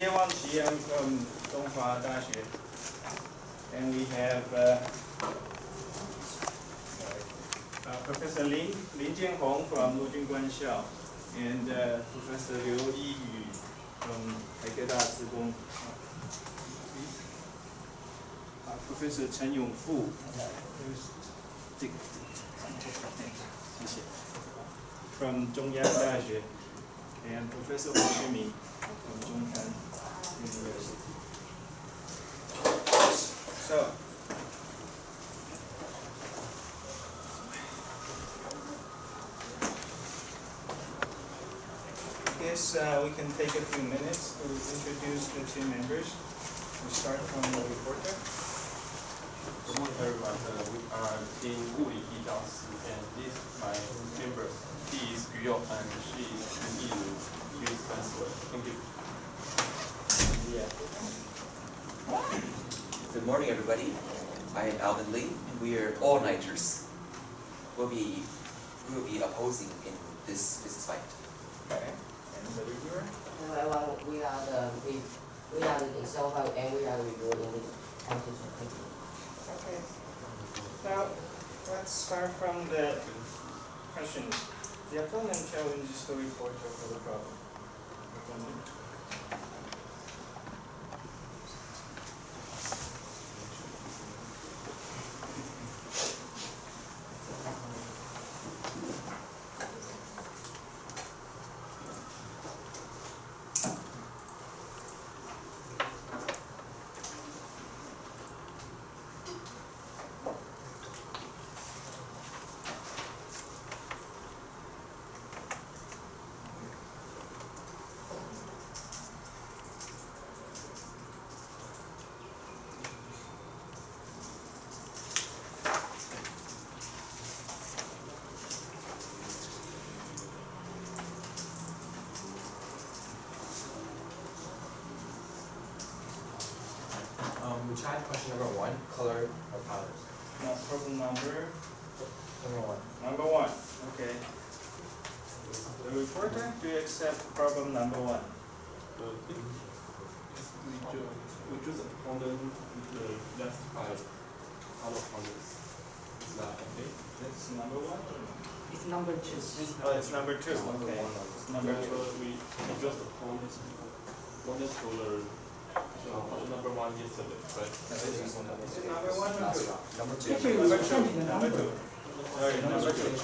Wang from Donghua Daxue, and we have Professor Ling Jianhong from Lujin Guanxiao, and Professor Liu Yiyu from Taikei Zigong. Professor Chen Yongfu from Zhongyang Daxue, and Professor Wang Xuming from Zhongtan University. So, I guess we can take a few minutes to introduce the two members. We start from the reporter. Good morning, everyone. We are in W-电脑D教室, and this is my member. He is Yu Yuan, and she is Yiyu. She is transferred. Thank you. Yeah. Good morning, everybody. I am Alvin Ling, and we are all Niters. We will be opposing in this business fight. Okay. And the reviewer? Hello, we are the B-ExcelPhy, and we are the reviewer in the competition. Thank you. Okay. Now, let's start from the questions. The opponent challenges the reporter for the problem. We tried question number 1, color or powders. Now, problem number Number 1. number 1. Okay. The reporter, do you accept problem number 1? We choose opponent with the last 5 out of 100. Is that okay? That's number 1? It's number 2. Oh, it's number 2. Okay. It's number 2. We just opponent color. Number 1 yesterday, right? Is it number 1 or 2? Number 2. Number 2. Number 2. Sorry, number 2.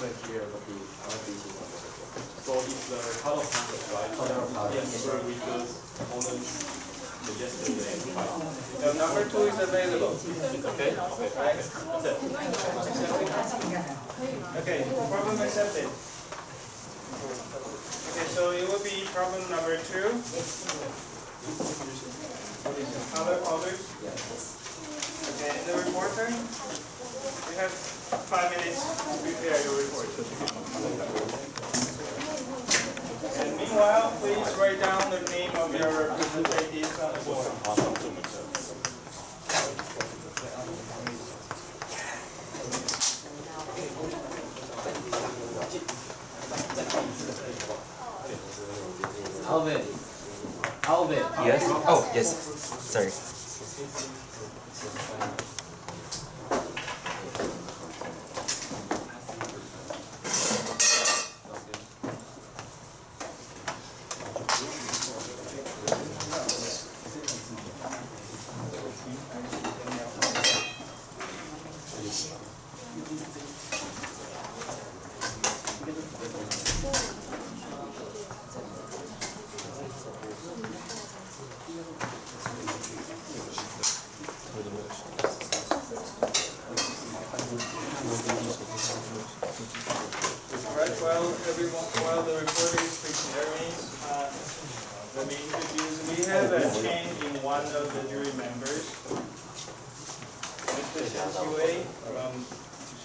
So it's the color of 100, right? Color of 100. Yes, so we just opponent the yesterday 5. So number 2 is available. Okay? Okay. Right? That's it. Okay, problem accepted. Okay, so it will be problem number 2. Color powders? Okay, and the reporter? You have 5 minutes to prepare your report. And meanwhile, please write down the name of your representatives on the board. Alvin. Yes? Oh, yes. Sorry. While the reporter is preparing, let me introduce. We have a change in one of the jury members, Mr. Xian Xiwei from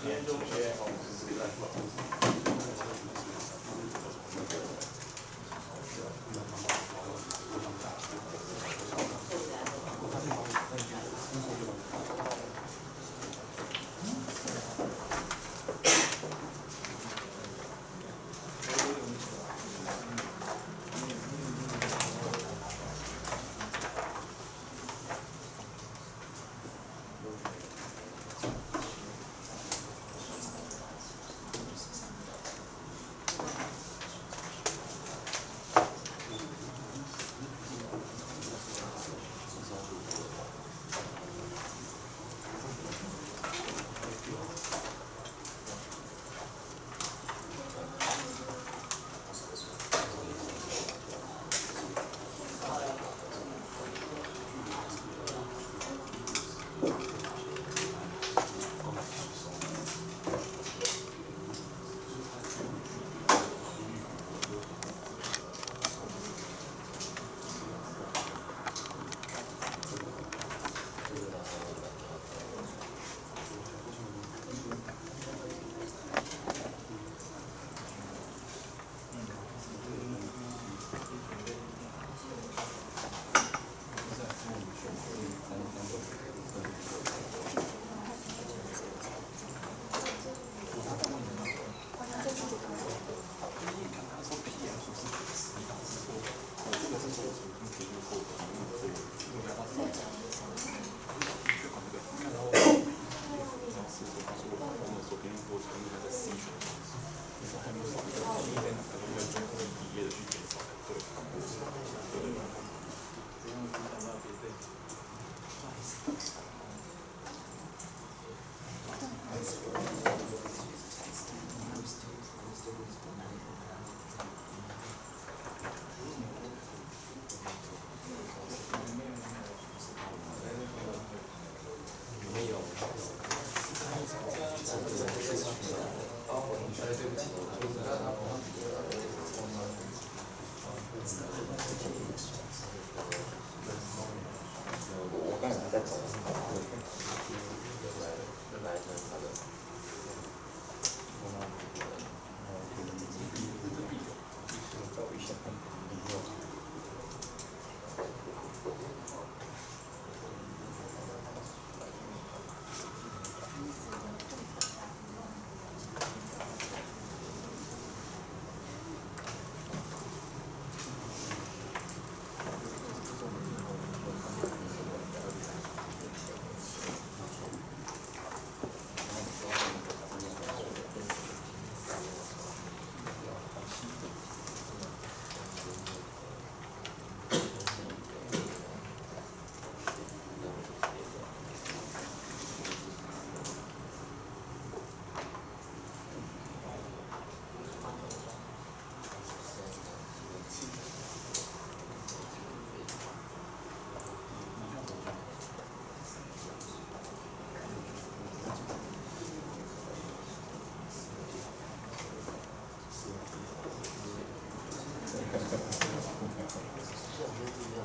Xianzhongxue.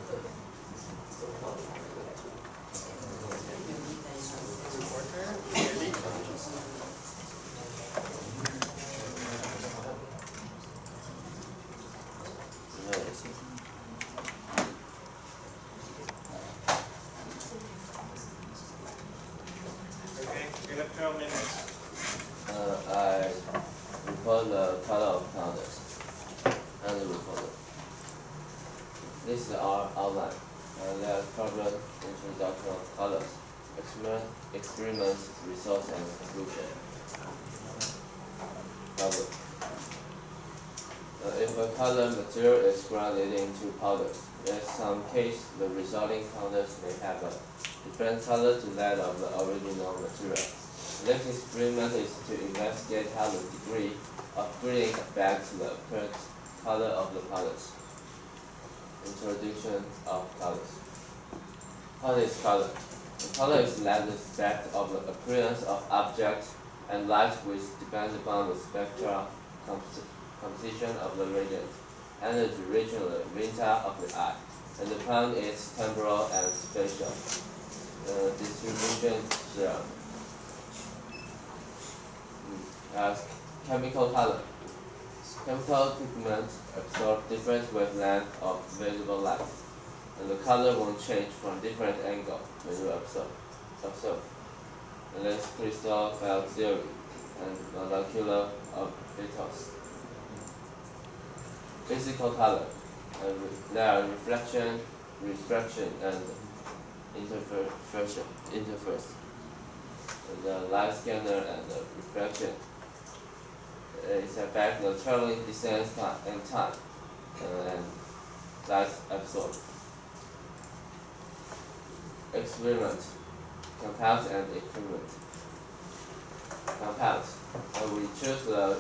Okay, you have 12 minutes. I record the color of powders and the recorder. This is our outline. There are problem introduction of colors, experiments, results, and conclusion. Problem. If a color material is grounded into powders, in some case the resulting powders may have a different color to that of the original material. The next experiment is to investigate how the degree of greening affects the apparent color of the powders. Introduction of colors. What is color? The color is that aspect of the appearance of objects and light which depends upon the spectral composition of the radiant and the duration of the vita of the eye, and upon its temporal and spatial distribution theorem. As chemical color. Chemical pigments absorb different wavelengths of visible light, and the color won't change from different angles when you observe. And that's crystal field theory and molecular orbitals. Physical color. There are reflection, refraction, and interference. The light scanner and the refraction is affect the traveling distance and time, and light absorbed. Experiment, compounds and equipment. Compounds. We choose the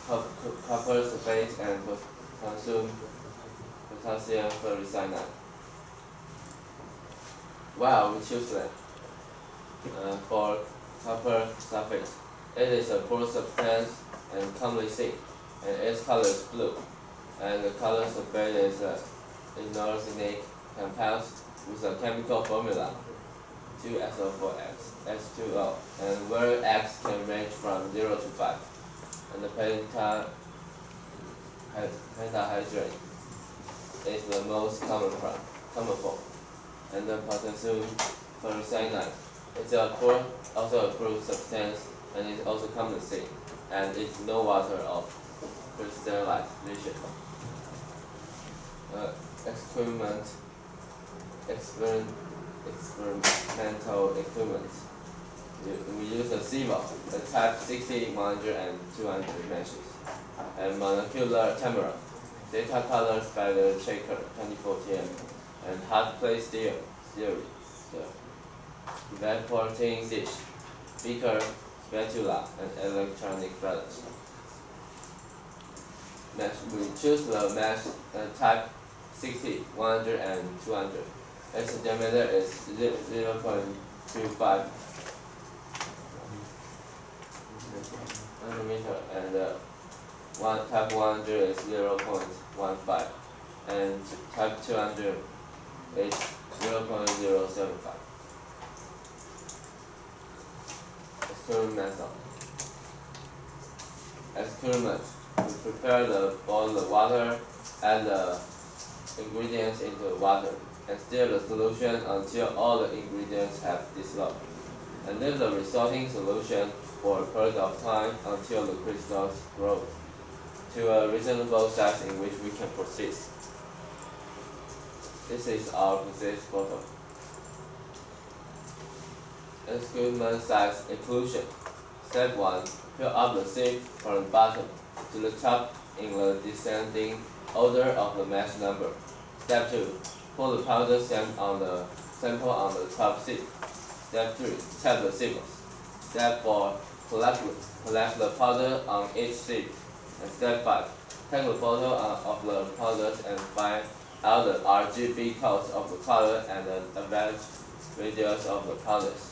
copper sulfate and consume potassium ferricyanide. Wow, we choose that. For copper sulfate, it is a poor substance and commonly seen, and its color is blue. And the color sulfate is inorganic compound with a chemical formula 2SO4X H2O, and where X can range from 0 to 5. And the pentahydrate is the most common form. And the potassium ferricyanide is also a poor substance and is also commonly seen, and it's no water of crystallization. Experimental equipment. We use a SIVO, the type 60, 100, and 200 meshes, and molecular camera, data colors by the Checker 2014, and hot plate theory, evaporating dish, beaker, spatula, and electronic balance. Mesh. We choose the mesh type 60, 100, and 200. Its diameter is 0.25 millimeter, and type 100 is 0.15, and type 200 is 0.075. Experiment. We prepare boil the water, add the ingredients into the water, and stir the solution until all the ingredients have dissolved, and leave the resulting solution for a period of time until the crystals grow to a reasonable size in which we can proceed. This is our process photo. Experiment size inclusion. Step 1. Fill up the sieve from the bottom to the top in the descending order of the mesh number. Step 2. Pour the powder sample on the top sieve. Step 3. Tap the sieve. Step 4. Collect the powder on each sieve. And step 5. Take a photo of the powders and find out the RGB codes of the color and the average radius of the powders.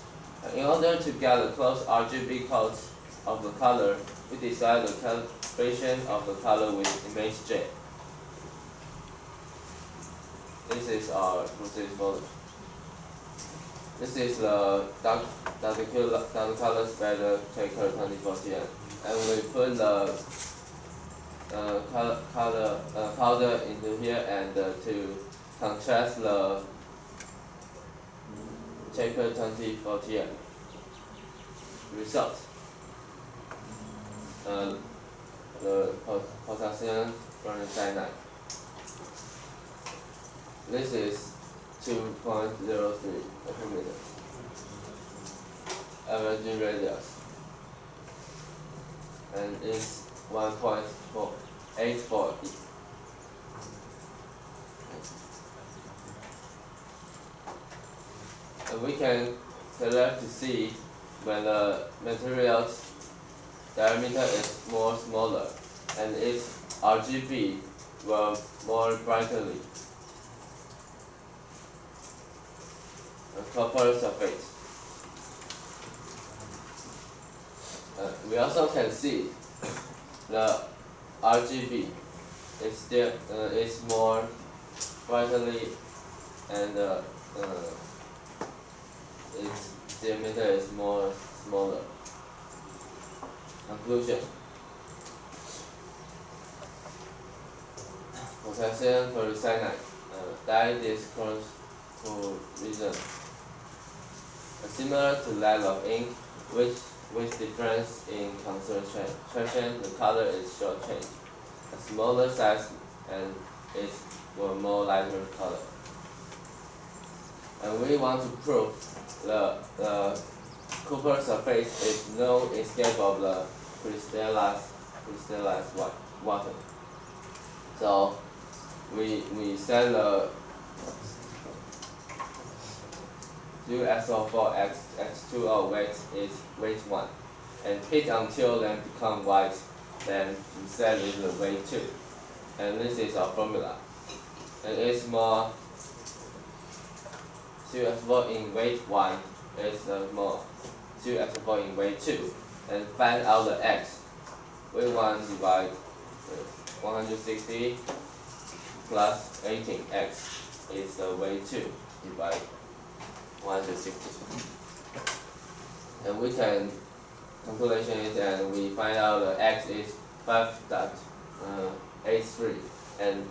In order to get the close RGB codes of the color, we decide the calibration of the color with image J. This this is our procedure folder. This is the color spreader checker 2014, and we put the powder into here and to contrast the checker 2014 result. The potassium cyanide. This is 2.03 micrometer. Average radius. And it's 1.84. And we can select to see when the material's diameter is more smaller and its RGB will more brightly. A copper sulfate. We also can see the RGB is still is more brightly, and its diameter is more smaller. Conclusion. Potassium cyanide dye is close to resin. Similar to that of ink, with difference in concentration, the color is short-changed. A smaller size and it's more lighter color. And we want to prove the copper sulfate is no escape of the crystallized water. So we set the U-SO4X2O weight 1 and heat until they become white, then we set in the weight 2. And this is our formula. And it's more U-SO4 in weight 1 is more U-SO4 in weight 2, and find out the X. Weight 1 divide 160 plus 18X is the weight 2 divide 160. And we can calculation it, and we find out the X is 5.83, and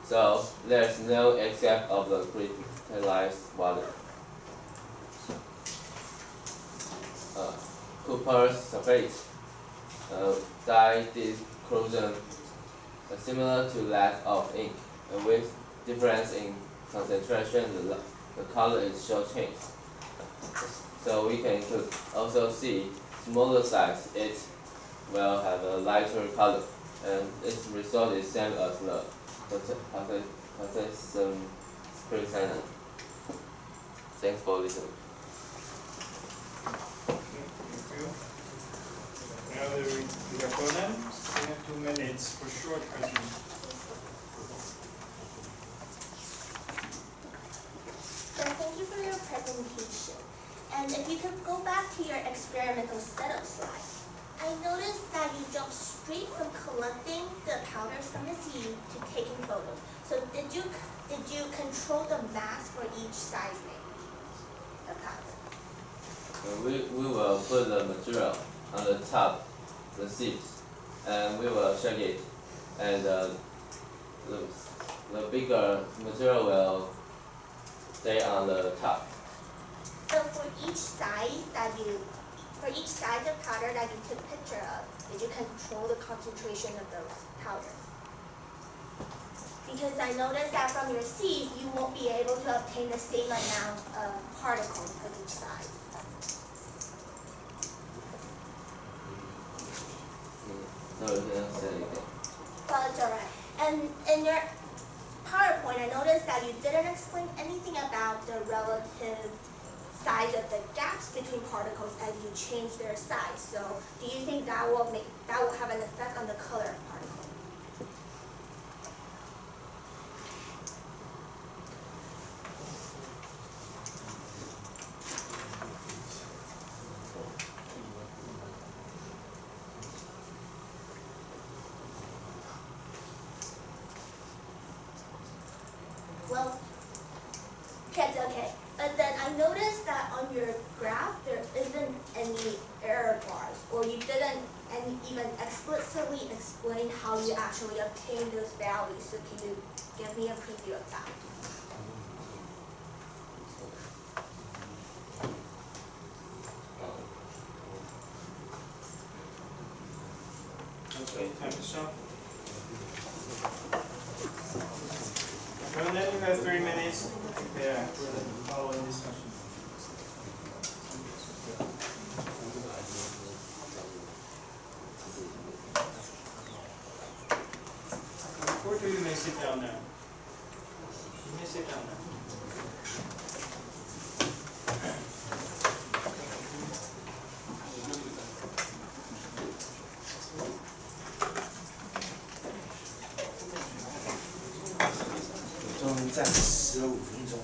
so there's no escape of the crystallized water. Copper sulfate dye disclosure similar to that of ink, and with difference in concentration, the color is short-changed. So we can also see smaller size, it will have a lighter color, and its result is same as the potassium cyanide. Thanks for listening. Thank you. Now the opponents, we have 2 minutes for short questions. So thank you for your presentation. And if you could go back to your experimental setup slide, I noticed that you jumped straight from collecting the powders from the seed to taking photos. So did you control the mass for each size range of powder? We will put the material on the top, the seeds, and we will shake it, and the bigger material will stay on the top. So for each size of powder that you took a picture of, did you control the concentration of those powders? Because I noticed that from your seed, you won't be able to obtain the same amount of particles of each size. No, you can say it again. Well, it's alright. And in your PowerPoint, I noticed that you didn't explain anything about the relative size of the gaps between particles as you change their size. So, do you think that will have an effect on the color of particles? Well, okay. But then I noticed that on your graph there isn't any error bars, or you didn't even explicitly explain how you actually obtain those values. So can you give me a preview of that? Okay, time to shuffle. Well, then you have 3 minutes to prepare for the following discussion. Before you may sit down now. You may sit down now.暂时15分钟。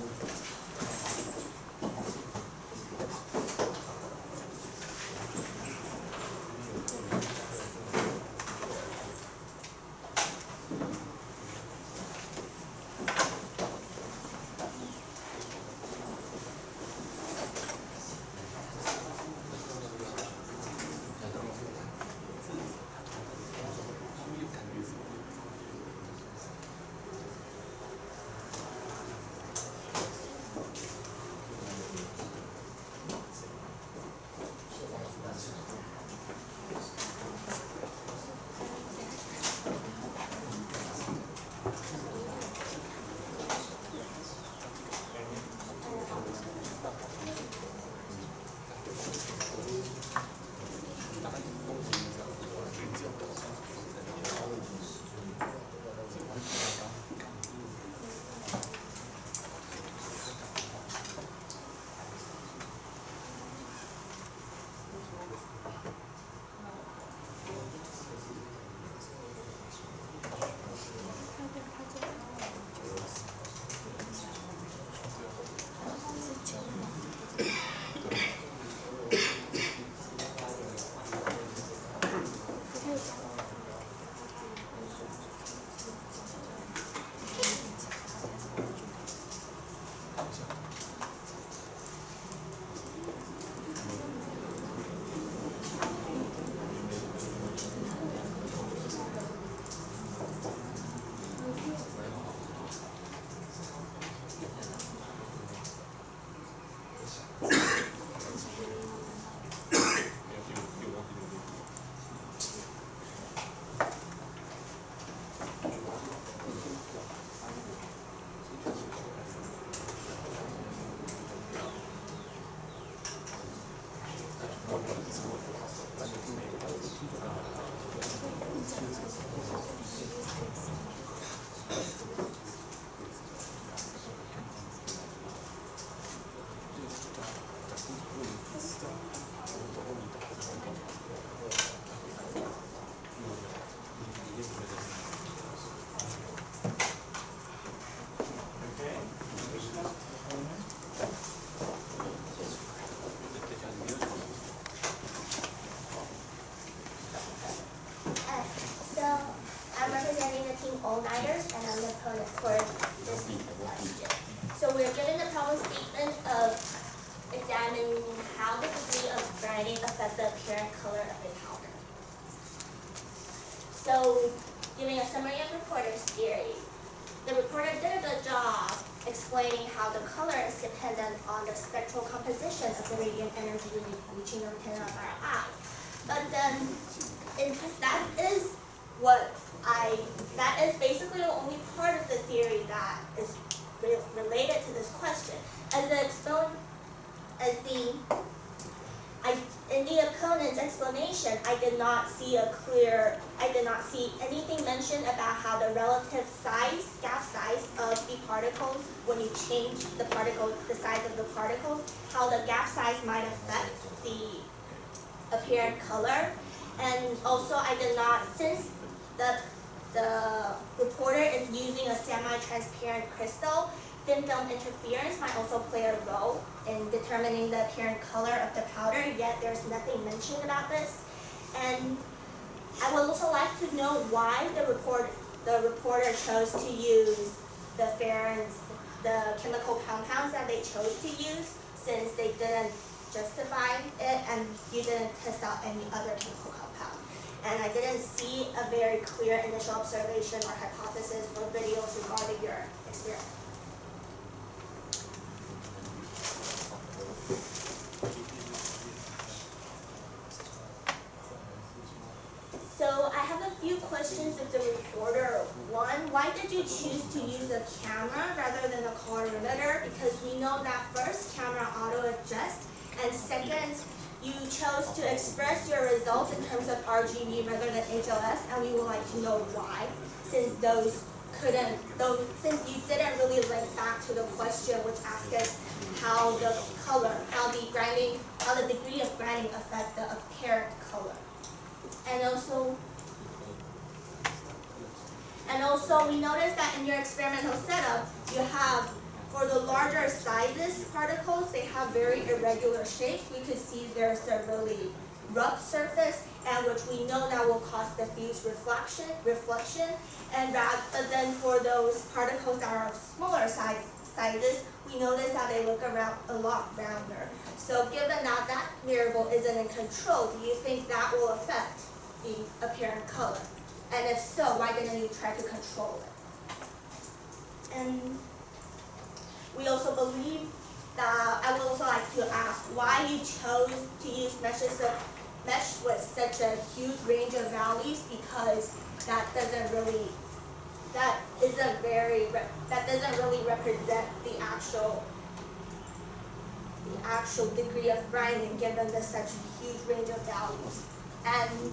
all-nighters, and I'm the opponent for this question. So we're given the problem statement of examining how the degree of grinding affects the apparent color of a powder. So, giving a summary of reporter's theory, the reporter did a good job explaining how the color is dependent on the spectral composition of the radiant energy reaching the antenna of our eye. But then, that is basically the only part of the theory that is related to this question. In the opponent's explanation, I did not see anything mentioned about how the relative gap size of the particles, when you change the size of the particles, how the gap size might affect the apparent color. And also I did not, since the reporter is using a semi-transparent crystal, thin film interference might also play a role in determining the apparent color of the powder, yet there's nothing mentioned about this. And I would also like to know why the reporter chose to use the Farron's the chemical compounds that they chose to use, since they didn't justify it and you didn't test out any other chemical compound. And I didn't see a very clear initial observation or hypothesis or videos regarding your experiment. So I have a few questions of the reporter. One, why did you choose to use a camera rather than a colorimeter? Because we know that first, camera auto-adjust, and second, you chose to express your results in terms of RGB rather than HLS, and we would like to know why, since since you didn't really link back to the question which asked us how the color, how the degree of grinding affect the apparent color. And also we noticed that in your experimental setup, you have, for the larger sizes particles, they have very irregular shapes. We could see there's a really rough surface, and which we know that will cause diffuse reflection. But then for those particles that are of smaller sizes, we notice that they look a lot rounder. So given that that variable isn't in control, do you think that will affect the apparent color? And if so, why didn't you try to control it? And we also believe that, I would also like to ask why you chose to use mesh with such a huge range of values, because that doesn't really represent the actual degree of grinding given the such huge range of values. And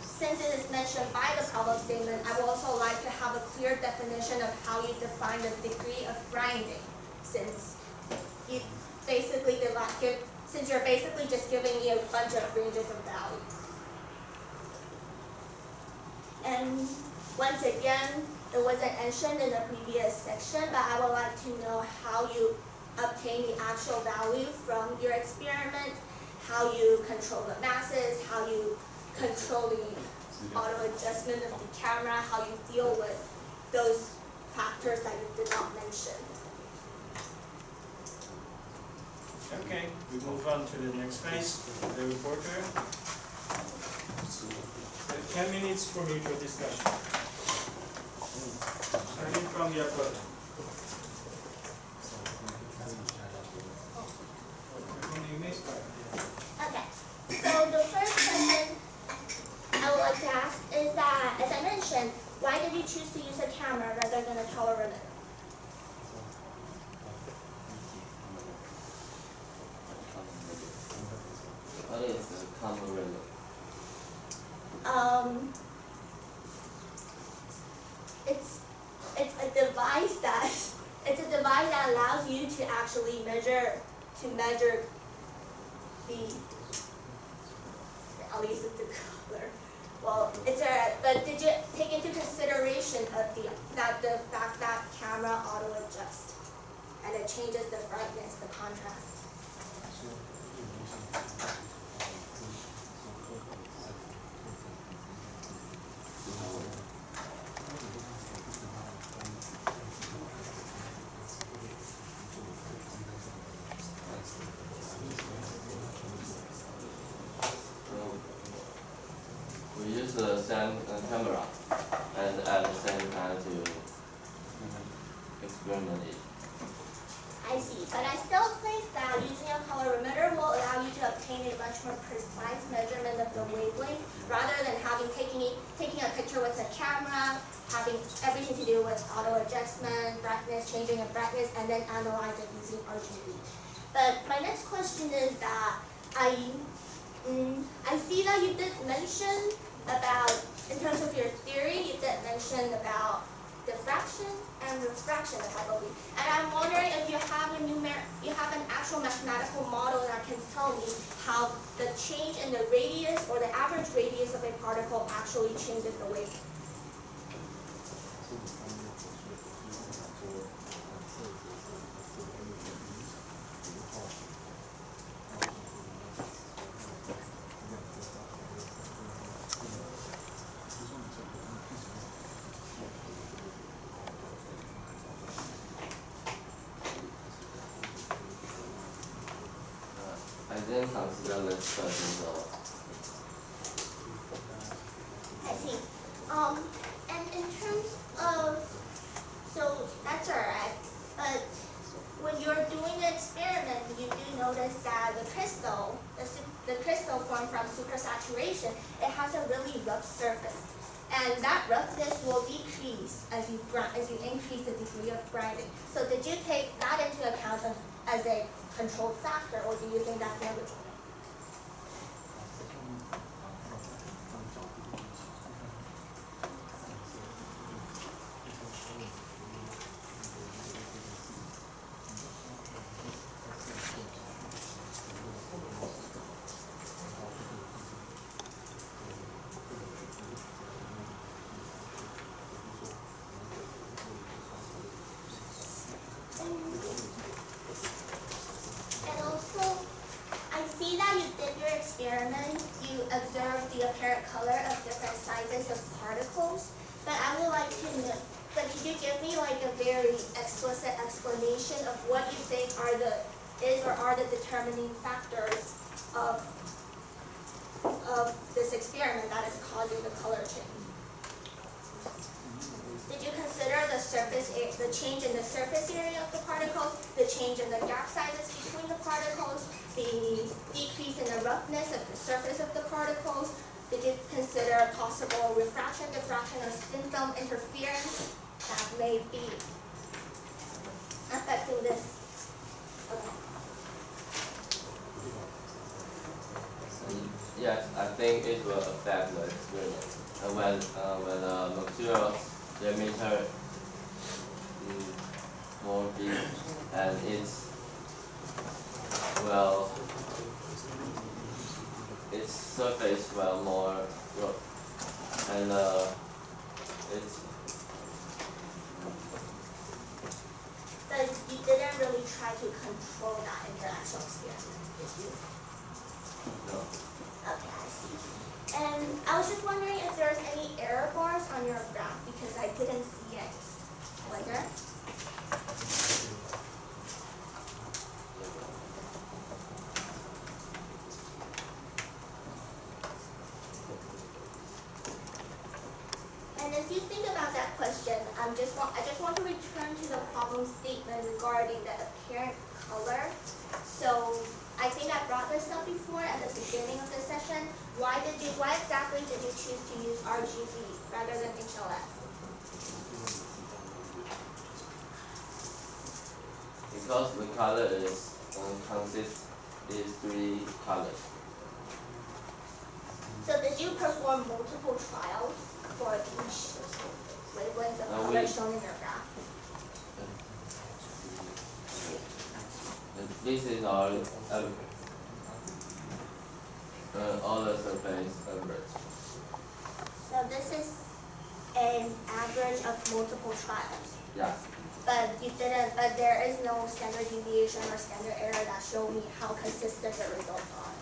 since it is mentioned by the problem statement, I would also like to have a clear definition of how you define the degree of grinding, since you're basically just giving me a bunch of ranges of values. And once again, it wasn't mentioned in the previous section, but I would like to know how you obtain the actual value from your experiment, how you control the masses, how you control the auto adjustment of the camera, how you deal with those factors that you did not mention. Okay, we move on to the next phase. The reporter. 10 minutes for mutual discussion. Starting from your brother. You may start. Okay, so the first question I would like to ask is that, as I mentioned, why did you choose to use a camera rather than a colorimeter? What is a colorimeter? It's a device that allows you to actually measure the values of the color. Well, but did you take into consideration of the fact that camera auto adjusts and it changes the brightness, the contrast? We use the same camera and at the same time to experiment it. I see, but I still think that using a colorimeter will allow you to obtain a much more precise measurement of the wavelength, rather than taking a picture with a camera, having everything to do with auto adjustment, brightness, changing of brightness, and then analyze it using RGB. But my next question is that I see that you did mention about, in terms of your theory, you did mention about diffraction and refraction, I believe. And I'm wondering if you have an actual mathematical model that can tell me how the change in the radius or the average radius of a particle actually changes the wavelength. didn't consider this person though. I see. And in terms of, so that's alright, but when you're doing the experiment, you do notice that the crystal formed from supersaturation, it has a really rough surface. And that roughness will decrease as you increase the degree of grinding. So did you take that into account as a controlled factor, or do you think that's negligible? And also, I see that you did your experiment, you observed the apparent color of different sizes of particles, but I would like to know, but could you give me like a very explicit explanation of what you think are the determining factors of this experiment that is causing the color change? Did you consider the change in the surface area of the particles, the change in the gap sizes between the particles, the decrease in the roughness of the surface of the particles? Did you consider possible refraction, diffraction, or thin film interference that may be affecting this? Okay. Yes, I think it will affect the experiment. When the material diameter more big and its surface more rough and But you didn't really try to control that in your actual experiment, did you? no. Okay, I see. And I was just wondering if there's any error bars on your graph because I didn't see it. Was there? And as you think about that question, I just want to return to the problem statement regarding the apparent color. So I think I brought this up before at the beginning of the session. Why exactly did you choose to use RGB rather than HLS? Because the color consists these three colors. So did you perform multiple trials for each wavelength of No, color shown in your graph? This is all the surface average. So this is an average of multiple trials. Yeah. But there is no standard deviation or standard error that show me how consistent the results are.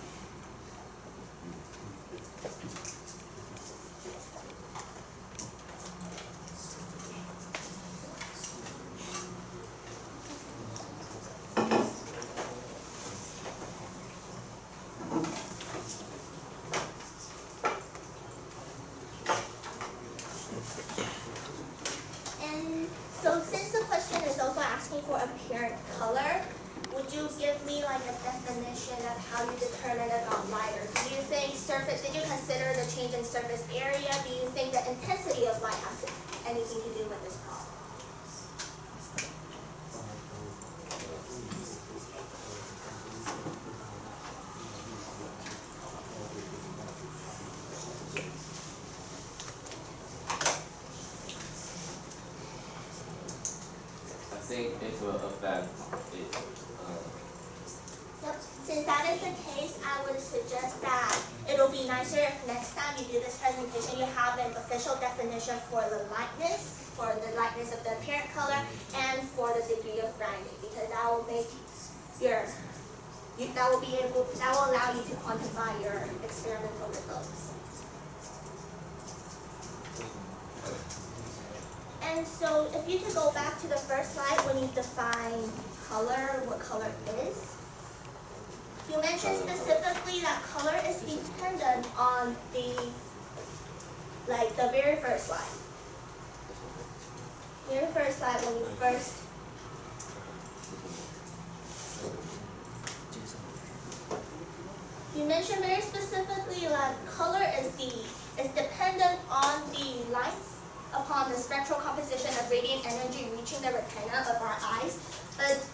And so since the question is also asking for apparent color, would you give me like a definition of how you determine about lighter? Do you think did you consider the change in surface area? Do you think the intensity of light has anything to do with this problem? I think it will affect it. Yep. Since that is the case, I would suggest that it'll be nicer if next time you do this presentation, you have an official definition for the lightness of the apparent color, and for the degree of grinding, because that will make that will allow you to quantify your experimental results. And so if you could go back to the first slide when you define color, what color is. You mentioned specifically that color is dependent on the very first slide. Very first slide when you first. You mentioned very specifically that color is dependent on the lights upon the spectral composition of radiant energy reaching the retina of our eyes. But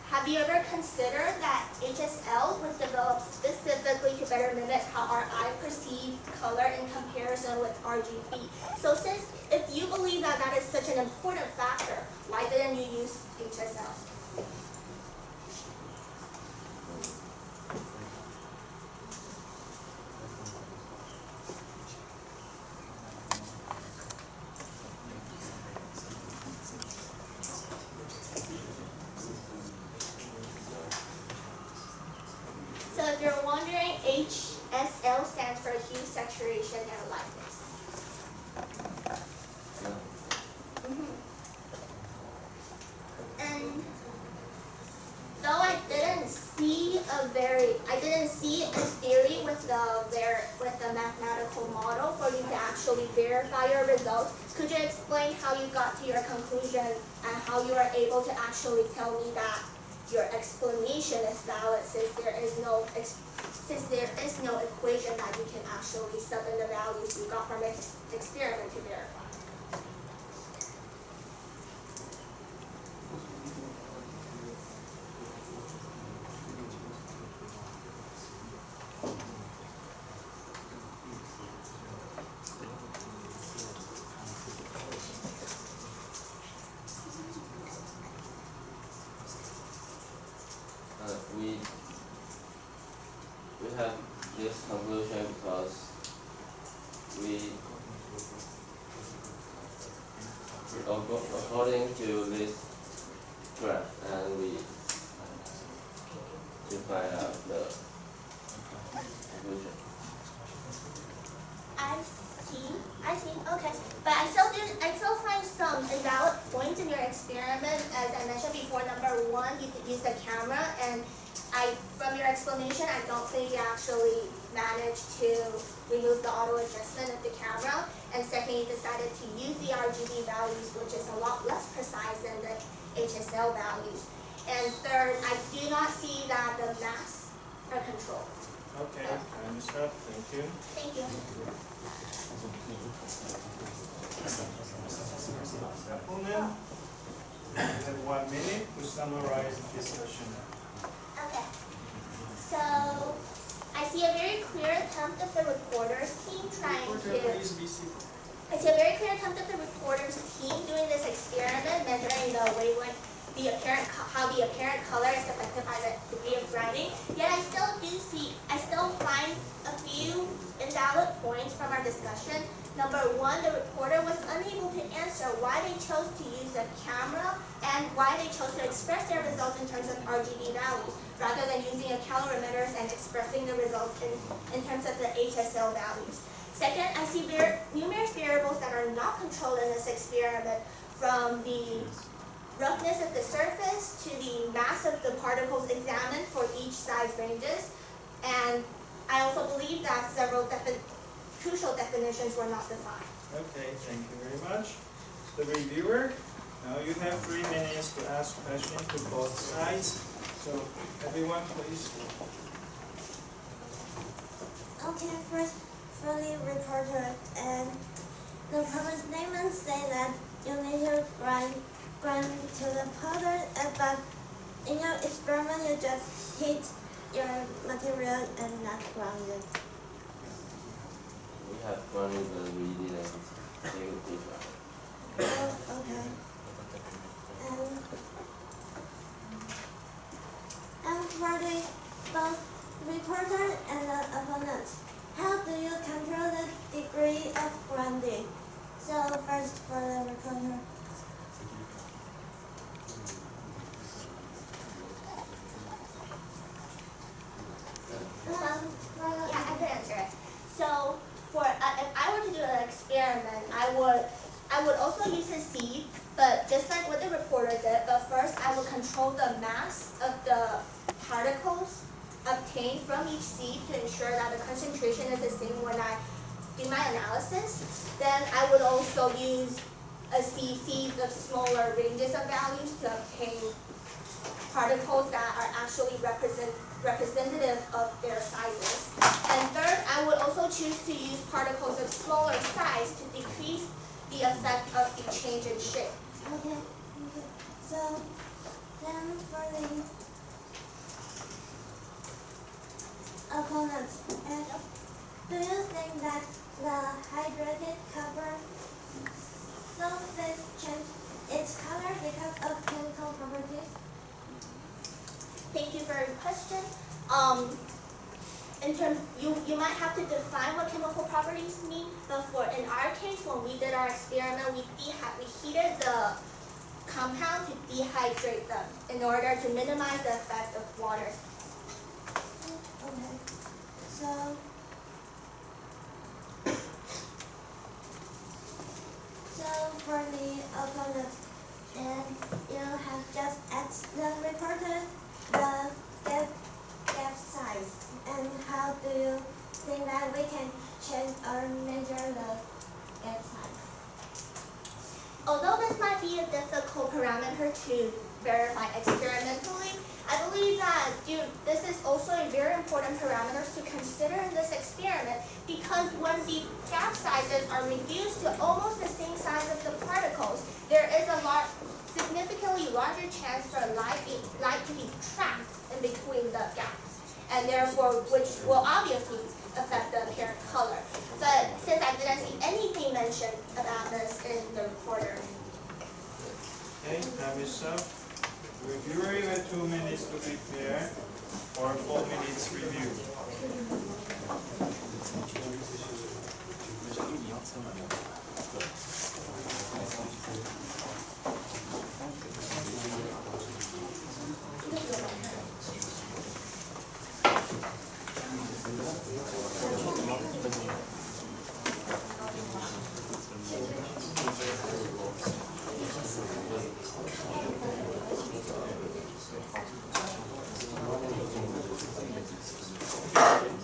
have you ever considered that HSL was developed specifically to better mimic how our eye perceives color in comparison with RGB? So if you believe that that is such an important factor, why didn't you use HSL? So if you're wondering, HSL stands for hue, saturation, and lightness. And though I didn't see a theory with the mathematical model for you to actually verify your results, could you explain how you got to your conclusion and how you are able to actually tell me that your explanation is valid since there is no equation that you can actually sub in the values you got from an experiment to verify? We have this conclusion because according to this graph, and we find out the conclusion. I see, okay. But I still find some invalid points in your experiment. As I mentioned before, number one, you could use the camera, and from your explanation, I don't think you actually managed to remove the auto adjustment of the camera. And second, you decided to use the RGB values, which is a lot less precise than the HSL values. And third, I do not see that the masks are controlled. Okay, I understand. Thank you. Thank you. Gentlemen, you have 1 minute to summarize the discussion. Okay. So I see a very clear attempt of the reporters team doing this experiment, measuring the wavelength, how the apparent color is affected by the degree of grinding. Yet I still find a few invalid points from our discussion. Number one, the reporter was unable to answer why they chose to use a camera and why they chose to express their results in terms of RGB values, rather than using a calorimeter and expressing the results in terms of the HSL values. Second, I see numerous variables that are not controlled in this experiment, from the roughness of the surface to the mass of the particles examined for each size ranges. And I also believe that several crucial definitions were not defined. Okay, thank you very much. The reviewer, now you have 3 minutes to ask questions to both sides. So everyone, please. Okay, first, for the reporter, and the purpose statement say that you need to grind to the powder, but in your experiment you just heat your material and not ground it. We have grounded, but we didn't take a picture. Oh, okay. And for the both reporter and the opponent, how do you control the degree of grinding? So first for the reporter. Yeah, I could answer it. So, if I were to do an experiment, I would also use a sieve, but just like what the reporter did. But first, I would control the mass of the particles obtained from each seed to ensure that the concentration is the same when I do my analysis. Then I would also use seeds of smaller ranges of values to obtain particles that are actually representative of their sizes. And third, I would also choose to use particles of smaller size to decrease the effect of the change in shape. Okay. So then for the opponents, do you think that the hydrated copper surface changed its color because of chemical properties? Thank you for your question. You might have to define what chemical properties mean, but in our case, when we did our experiment, we heated the compound to dehydrate them in order to minimize the effect of water. Okay. So for the opponent, and you have just reported the gap size. And how do you think that we can change or measure the gap size? Although this might be a difficult parameter to verify experimentally, I believe that this is also a very important parameter to consider in this experiment, because when the gap sizes are reduced to almost the same size of the particles, there is a significantly larger chance for light to be trapped in between the gaps, and therefore which will obviously affect the apparent color. But since I didn't see anything mentioned about this in the reporter. Okay, time is up. Reviewer, you have 2 minutes to prepare or 4 minutes review.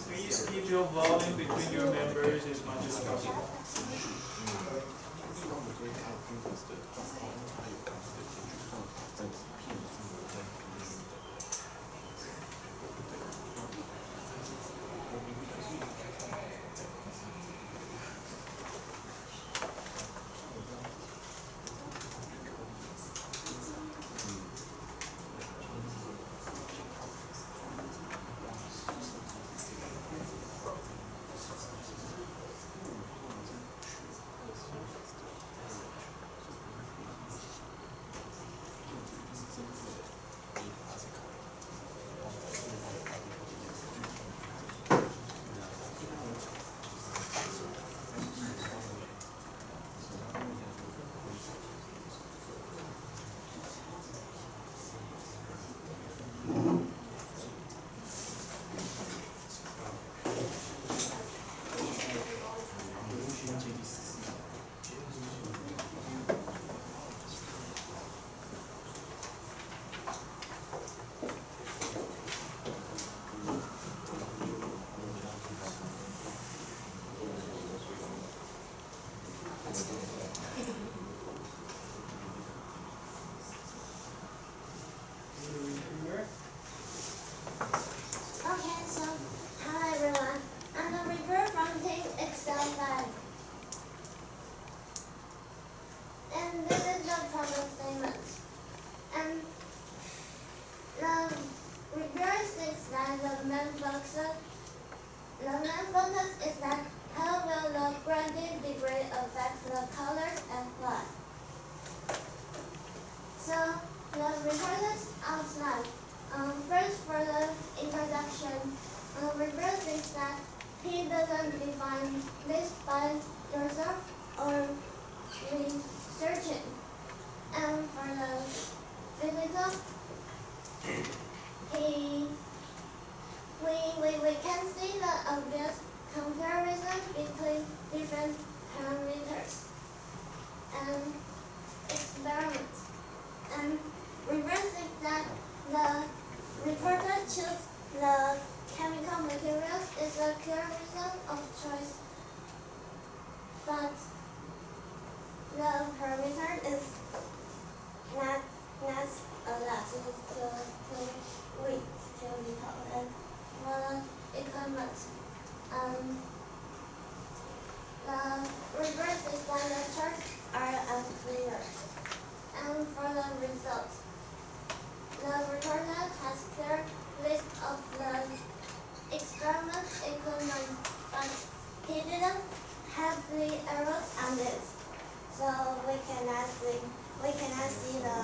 Please keep your volume between your members as much as possible. Okay, so hi everyone. I'm the reviewer from B-ExcelPhy. And this is the problem statement. And the reviewer thinks that the main focus is that how will the gradient degree affect the colors and plot. So the reporter's outline. First, for the introduction, reviewer thinks that he doesn't define this by yourself or researching. And for the physical, we can see the obvious comparison between different parameters and experiments. And reviewer thinks that the reporter choose the chemical materials is a clear reason of choice, but the parameter is not allowed to wait till we call it for the equipment. The reverse explainer charts are unclear. And for the result, the recorder has clear list of the experiment equipment, but he didn't have the arrows on this, so we cannot see the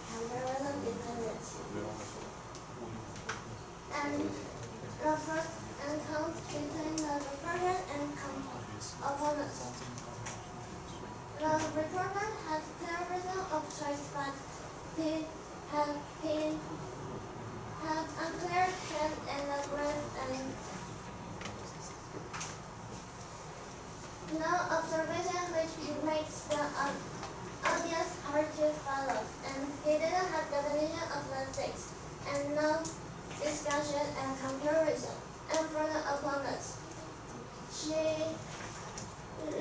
comparison between the two. And the first encounter between the recorder and opponent. The recorder has clear reason of choice, but he have unclear trend and the breadth and no observation which makes the audience hard to follow, and he didn't have definition of the six, and no discussion and comparison. And for the opponents, she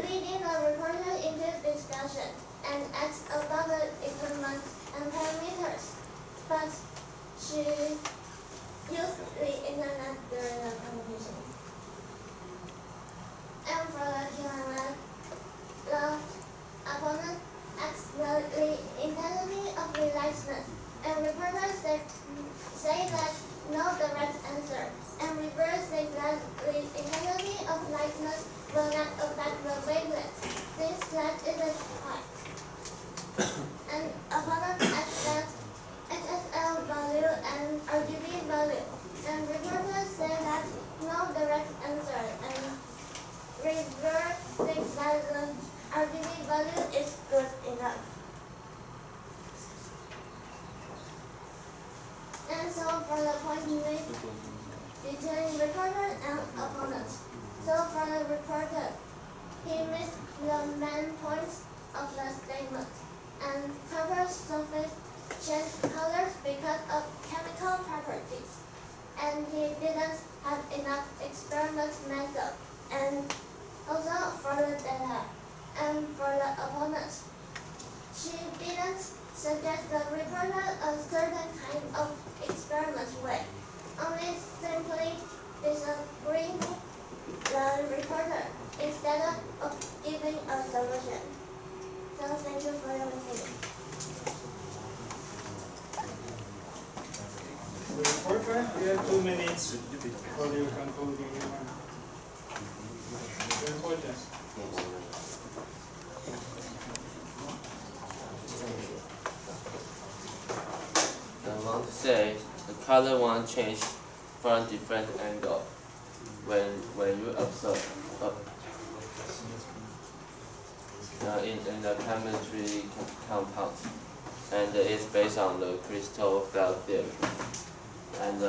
leading the reporter into discussion and asked about the equipment and parameters, but she used the internet during the competition. And for the Q&A, the opponent asked the intensity of the lightness, and reporters say that no direct answer, and reverse say that the intensity of lightness will not affect the wavelength, since that isn't white. And opponent asked that XSL value and RGB value, and reporters say that no direct answer, and reverse thinks that the RGB value is good enough. And so for the point made between reporter and opponent. So for the reporter, he missed the main points of the statement, and cover surface changed colors because of chemical properties, and he didn't have enough experiment method, and also for the data. And for the opponent, she didn't suggest the reporter a certain kind of experiment way, only simply disagreeing the reporter instead of giving a solution. So thank you for your listening. The reporter, you have 2 minutes for your concluding remarks. The reporter. I want to say the color won't change from different angle when you observe in the chemistry compound, and it's based on the crystal field theory. And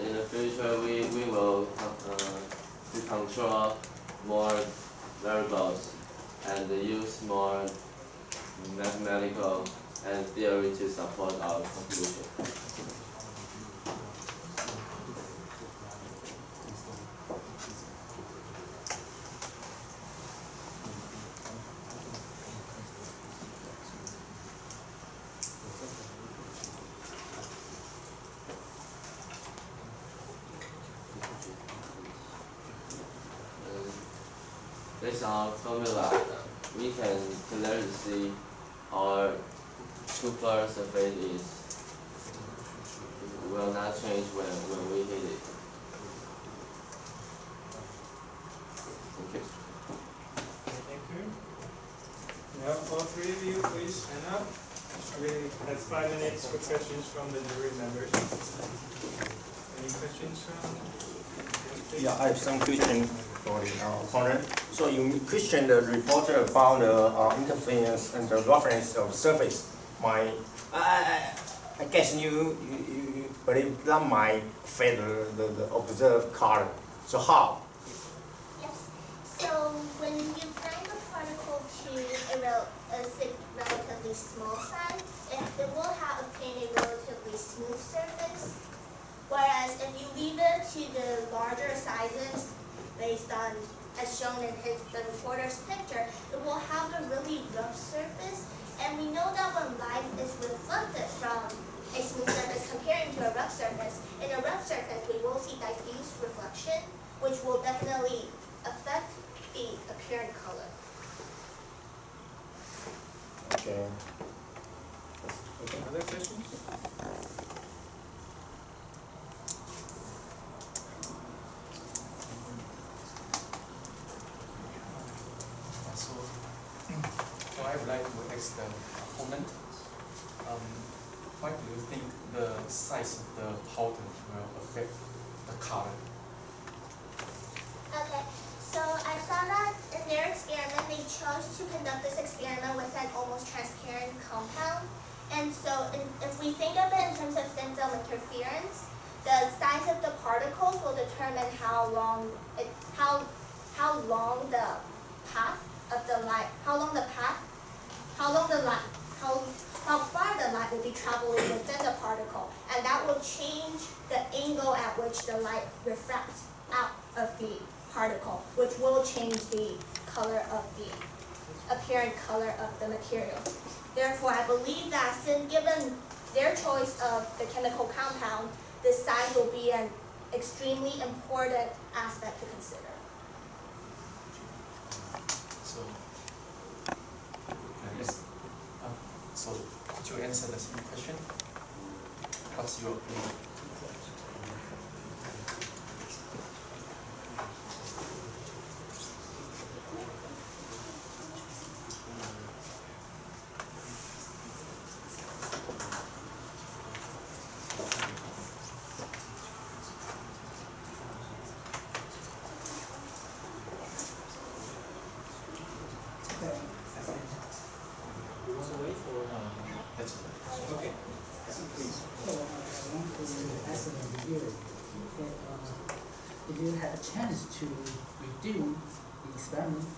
in the future we will control more variables and use more mathematical and theory to support our conclusion. Based on formula, we can clearly see our two-color surface will not change when we hit it. Thank you. Thank you. Now, all 3 of you, please stand up. That's 5 minutes for questions from the jury members. Any questions from? Yeah, I have some question for the opponent. So you question the reporter found the interference and the reference of surface. I guess you believe that might affect the observed color. So how? Yes. So when you bring a particle to a relatively small size, it will have obtained a relatively smooth surface. Whereas if you leave it to the larger sizes, based on as shown in the reporter's picture, it will have a really rough surface. And we know that when light is reflected from a smooth surface comparing to a rough surface, in a rough surface we will see diffuse reflection, which will definitely affect the apparent color. Okay. Other questions? So I would like to ask the opponent, why do you think the size of the powder will affect the color? Okay, so I saw that in their experiment, they chose to conduct this experiment with an almost transparent compound. And so if we think of it in terms of thin film interference, the size of the particles will determine how far the light will be traveling within the particle, and that will change the angle at which the light refracts out of the particle, which will change the color of the apparent color of the material. Therefore, I believe that since given their choice of the chemical compound, the size will be an extremely important aspect to consider. So, yes. So, could you answer the same question? What's your opinion? Okay. Please. So I want to ask the viewer if you had a chance to redo the experiment,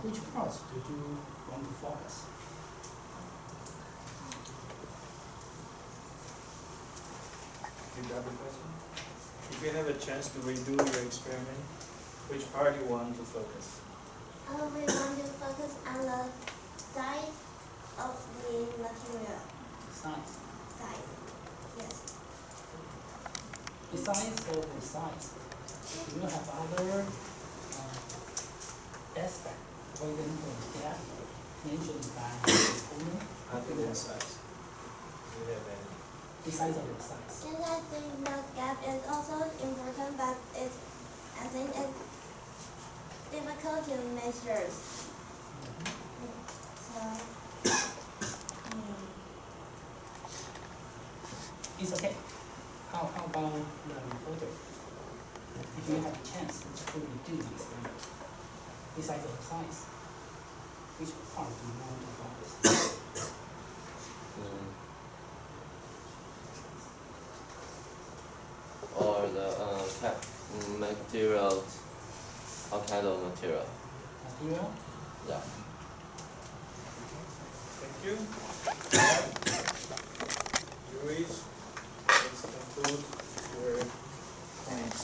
which parts did you want to focus? You got the question? If you have a chance to redo your experiment, which part you want to focus? We want to focus on the size of the material. Size. Size. Yes. Besides of the size, do you have other aspect within the gap mentioned by the owner? Other than size. Do you have any? Besides of the size. And I think the gap is also important, but I think it's difficult to measure. So, It's okay. How about the reporter? If you have a chance to redo the experiment, besides of the size, which part do you want to focus? Or the material, what kind of material? Material? Yeah. Thank you. Louise, let's conclude your points.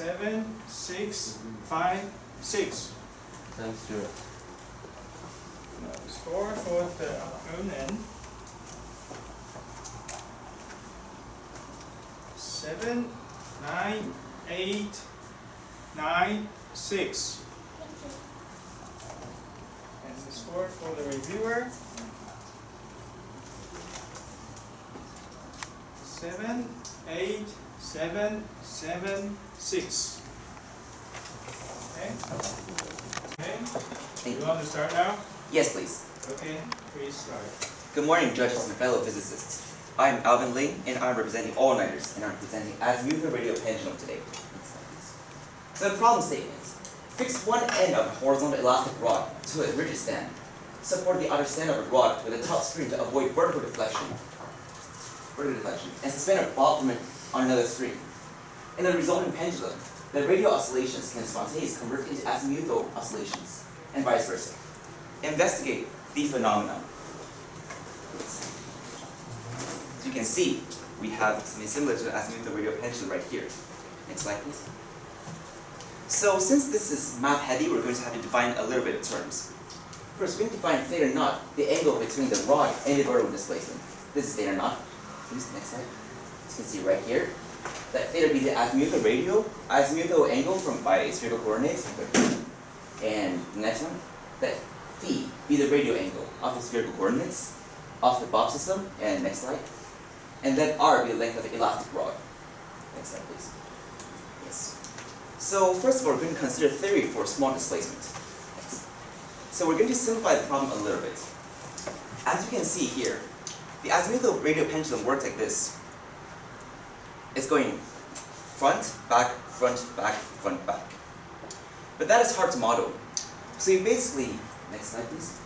7, 6, 5, 6. Thanks, Stuart. Now the score for the opponent. 7, 9, 8, 9, 6. And the score for the reviewer. 7, 8, 7, 7, 6. Okay? Okay? You want to start now? Yes, please. Okay, please start. Good morning, judges and fellow physicists. I'm Alvin Ling, and I'm representing all-nighters, and I'm presenting azimuthal radial pendulum today. So the problem statement: fix one end of a horizontal elastic rod to a rigid stand. Support the other stand of a rod with a top spring to avoid vertical deflection, and suspend a bob from it on another string. In the resulting pendulum, the radial oscillations can spontaneously convert into azimuthal oscillations, and vice versa. Investigate the phenomenon. As you can see, we have something similar to the azimuthal radial pendulum right here. Next slide, please. So since this is math heavy, we're going to have to define a little bit of terms. First, we can define theta naught, the angle between the rod and the vertical displacement. This is theta naught. Please, next slide. As you can see right here, that theta be the azimuthal angle by spherical coordinates. And the next one, that phi be the radial angle of the spherical coordinates of the bob system. And next slide. And then r be the length of the elastic rod. Next slide, please. Yes. So first of all, we're going to consider theory for small displacement. Next. So we're going to simplify the problem a little bit. As you can see here, the azimuthal radial pendulum works like this. It's going front, back, front, back, front, back. But that is hard to model. So you basically, next slide please.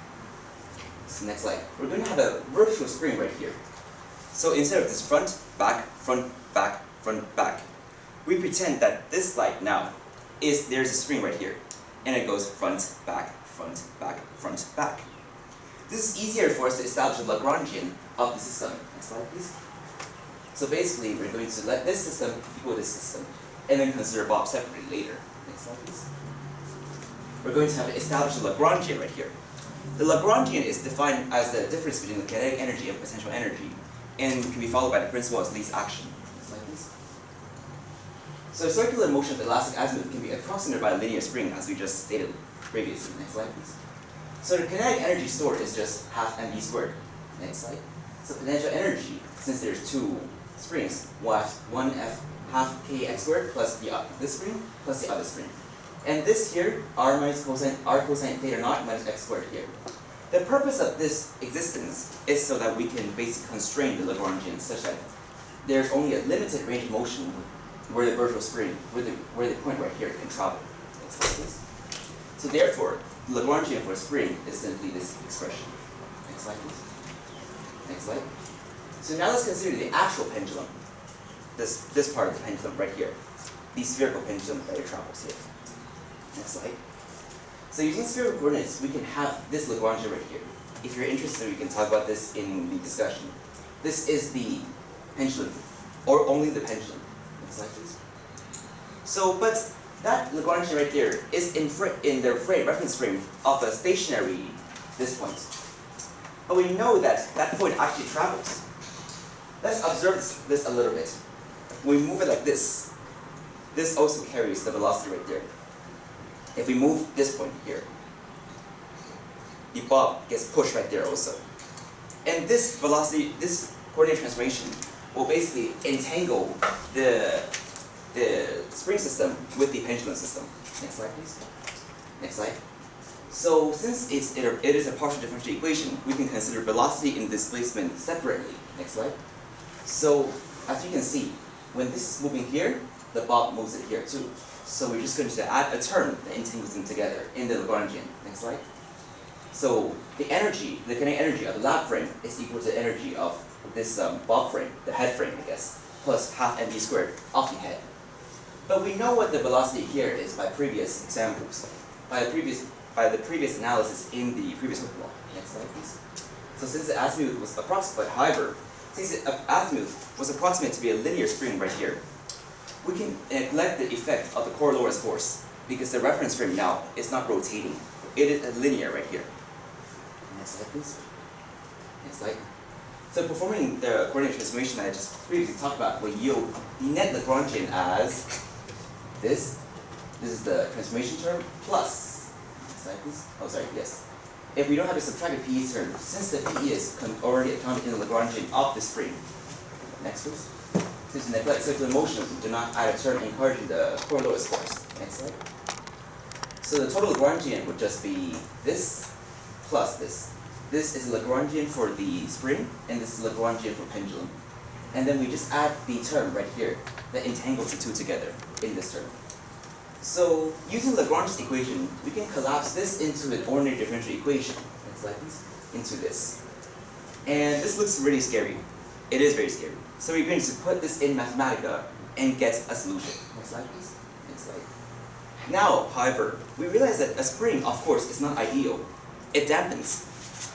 So next slide. We're going to have a virtual spring right here. So instead of this front, back, front, back, front, back, we pretend that this slide now there's a spring right here. And it goes front, back, front, back, front, back. This is easier for us to establish the Lagrangian of the system. Next slide, please. So basically, we're going to let this system equal this system, and then consider bob separately later. Next slide, please. We're going to have to establish the Lagrangian right here. The Lagrangian is defined as the difference between the kinetic energy and potential energy, and can be followed by the principle of least action. Next slide, please. So the circular motion of the elastic azimuth can be approximated by a linear spring, as we just stated previously. Next slide, please. So the kinetic energy stored is just half mv squared. Next slide. So potential energy, since there's two springs, was 1f half kx squared plus this spring plus the other spring. And this here, r cosine theta naught minus x squared here. The purpose of this existence is so that we can basically constrain the Lagrangian such that there's only a limited range of motion where the virtual spring, where the point right here can travel. Next slide, please. So therefore, the Lagrangian for a spring is simply this expression. Next slide, please. Next slide. So now let's consider the actual pendulum. This part of the pendulum right here. The spherical pendulum that it travels here. Next slide. So using spherical coordinates, we can have this Lagrangian right here. If you're interested, we can talk about this in the discussion. This is the pendulum, or only the pendulum. Next slide, please. So, but that Lagrangian right there is in the reference frame of a stationary this point. But we know that that point actually travels. Let's observe this a little bit. When we move it like this also carries the velocity right there. If we move this point here, the bob gets pushed right there also. And this velocity, this coordinate transformation will basically entangle the spring system with the pendulum system. Next slide, please. Next slide. So since it is a partial differential equation, we can consider velocity and displacement separately. Next slide. So as you can see, when this is moving here, the bob moves it here too. So we're just going to add a term that entangles them together in the Lagrangian. Next slide. So the energy, the kinetic energy of the lap frame is equal to the energy of this bob frame, the head frame, I guess, plus half mv squared of the head. But we know what the velocity here is by previous examples, by the previous analysis in the previous hook law. Next slide, please. So since the azimuth was approximate, however, since the azimuth was approximate to be a linear spring right here, we can neglect the effect of the coriolis force because the reference frame now is not rotating. It is linear right here. Next slide, please. Next slide. So performing the coordinate transformation that I just previously talked about will yield the net Lagrangian as this. This is the transformation term plus. Next slide, please. Oh, sorry. Yes. If we don't have to subtract the PE term, since the PE is already accounted in the Lagrangian of this frame. Next, please. Since we neglect circular motion, we do not add a term encouraging the coriolis force. Next slide. So the total Lagrangian would just be this plus this. This is Lagrangian for the spring, and this is Lagrangian for pendulum. And then we just add the term right here that entangles the two together in this term. So using Lagrange's equation, we can collapse this into an ordinary differential equation. Next slide, please. Into this. And this looks really scary. It is very scary. So we're going to put this in Mathematica and get a solution. Next slide, please. Next slide. Now, however, we realize that a spring, of course, is not ideal. It dampens.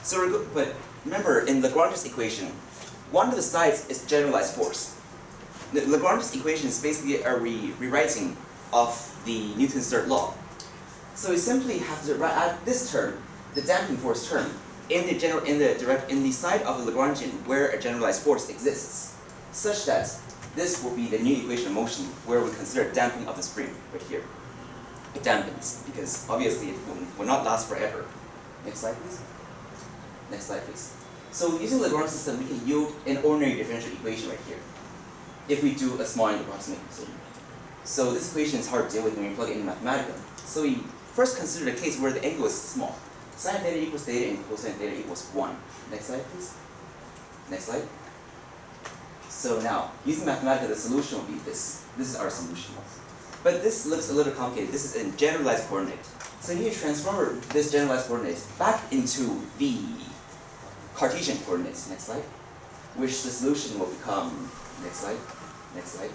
So but remember, in Lagrange's equation, one of the sides is generalized force. The Lagrange's equation is basically a rewriting of the Newton's third law. So we simply have to add this term, the damping force term, in the side of the Lagrangian where a generalized force exists, such that this will be the new equation of motion where we consider damping of the spring right here. It dampens because obviously it will not last forever. Next slide, please. Next slide, please. So using Lagrange system, we can yield an ordinary differential equation right here if we do a small angle approximation. So this equation is hard to deal with when we plug it in Mathematica. So we first consider the case where the angle is small. Sine theta equals theta and cosine theta equals 1. Next slide, please. Next slide. So now, using Mathematica, the solution will be this. This is our solution. But this looks a little complicated. This is a generalized coordinate. So you need to transform this generalized coordinate back into the Cartesian coordinates. Next slide. Which the solution will become, next slide,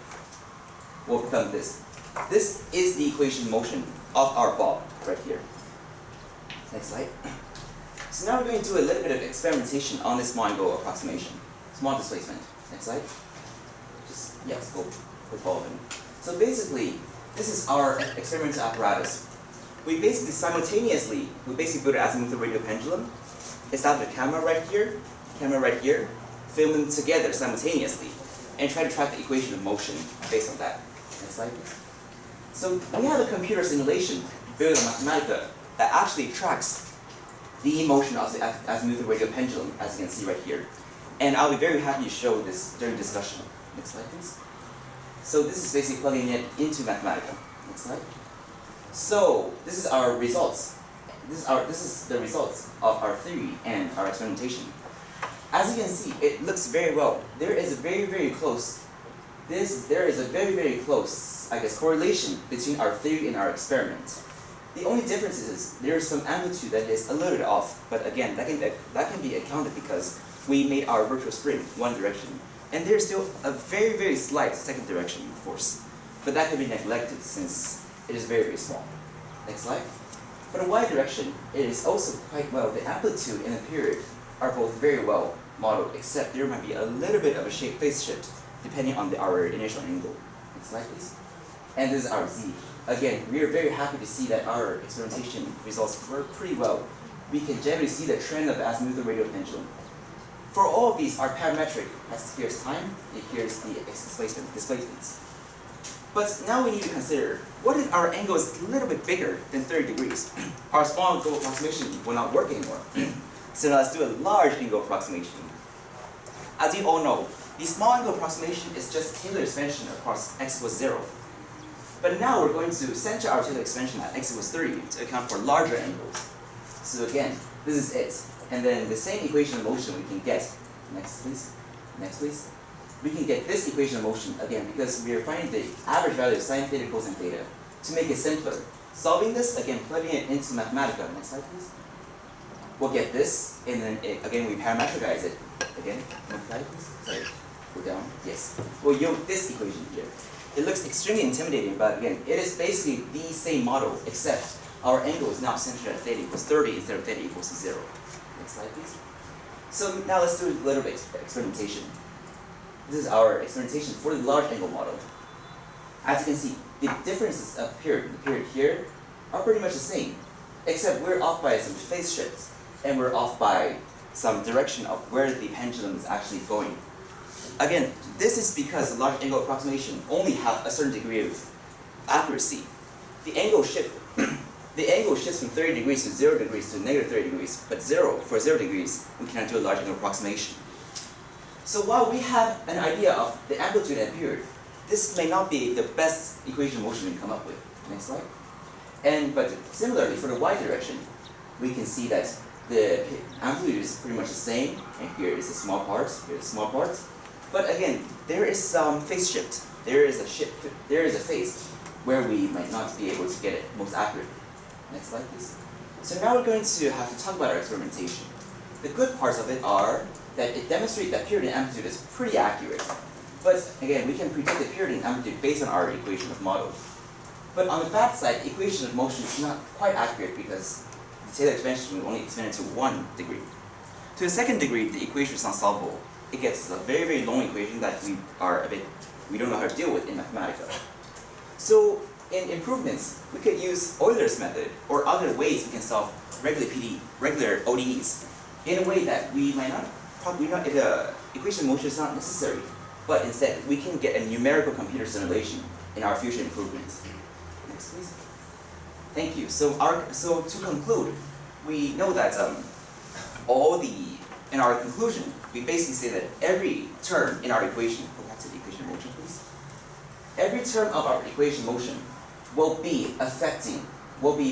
will become this. This is the equation of motion of our ball right here. Next slide. So now we're going to do a little bit of experimentation on this small angle approximation. Small displacement. Next slide. Just, yes, go with all of them. So basically, this is our experimental apparatus. We basically build an azimuthal radial pendulum, establish a camera right here, film them together simultaneously, and try to track the equation of motion based on that. Next slide, please. So we have a computer simulation built on Mathematica that actually tracks the motion of the azimuthal radial pendulum, as you can see right here. And I'll be very happy to show this during discussion. Next slide, please. So this is basically plugging it into Mathematica. Next slide. So this is our results. This is the results of our theory and our experimentation. As you can see, it looks very well. There is a very close, I guess, correlation between our theory and our experiment. The only difference is there is some amplitude that is a little bit off, but again, that can be accounted because we made our virtual spring one direction, and there's still a very slight second direction force, but that can be neglected since it is very small. Next slide. For the y direction, it is also quite well. The amplitude and the period are both very well modeled, except there might be a little bit of a phase shift depending on our initial angle. Next slide, please. And this is our z. Again, we are very happy to see that our experimentation results work pretty well. We can generally see the trend of the azimuthal radial pendulum. For all of these, our parametric here's time, here's the displacements. But now we need to consider, what if our angle is a little bit bigger than 30 degrees? Our small angle approximation will not work anymore. So now let's do a large angle approximation. As you all know, the small angle approximation is just Taylor expansion across x equals 0. But now we're going to center our Taylor expansion at x equals 30 to account for larger angles. So again, this is it. And then the same equation of motion we can get. Next please. Next please. We can get this equation of motion again because we are finding the average value of sine theta cosine theta. To make it simpler, solving this, again, plugging it into Mathematica. Next slide, please. We'll get this, and then again, we parametricize it. Again, next slide, please. Sorry, go down. Yes. We'll yield this equation here. It looks extremely intimidating, but again, it is basically the same model, except our angle is now centered at theta equals 30 instead of theta equals 0. Next slide, please. So now let's do a little bit of experimentation. This is our experimentation for the large angle model. as you can see, the differences of the period here, are pretty much the same, except we're off by some phase shifts, and we're off by some direction of where the pendulum is actually going. Again, this is because the large angle approximation only have a certain degree of accuracy. The angle shifts from 30 degrees to 0 degrees to negative 30 degrees, but for 0 degrees, we cannot do a large angle approximation. So while we have an idea of the amplitude and period, this may not be the best equation of motion we can come up with. Next slide. But similarly, for the y direction, we can see that the amplitude is pretty much the same, and here is the small parts, here is the small parts. But again, there is some phase shift. There is a phase where we might not be able to get it most accurate. Next slide, please. So now we're going to have to talk about our experimentation. The good parts of it are that it demonstrates that period and amplitude is pretty accurate. But again, we can predict the period and amplitude based on our equation of model. But on the bad side, the equation of motion is not quite accurate because the Taylor expansion will only expand it to 1 degree. To the second degree, the equation is unsolvable. It gets a very, very long equation that we don't know how to deal with in Mathematica. So in improvements, we could use Euler's method or other ways we can solve regular ODEs in a way that we might not, if the equation of motion is not necessary, but instead we can get a numerical computer simulation in our future improvements. Next, please. Thank you. So to conclude, we know that in our conclusion, we basically say that every term in our equation, go back to the equation of motion, please. Every term of our equation of motion will be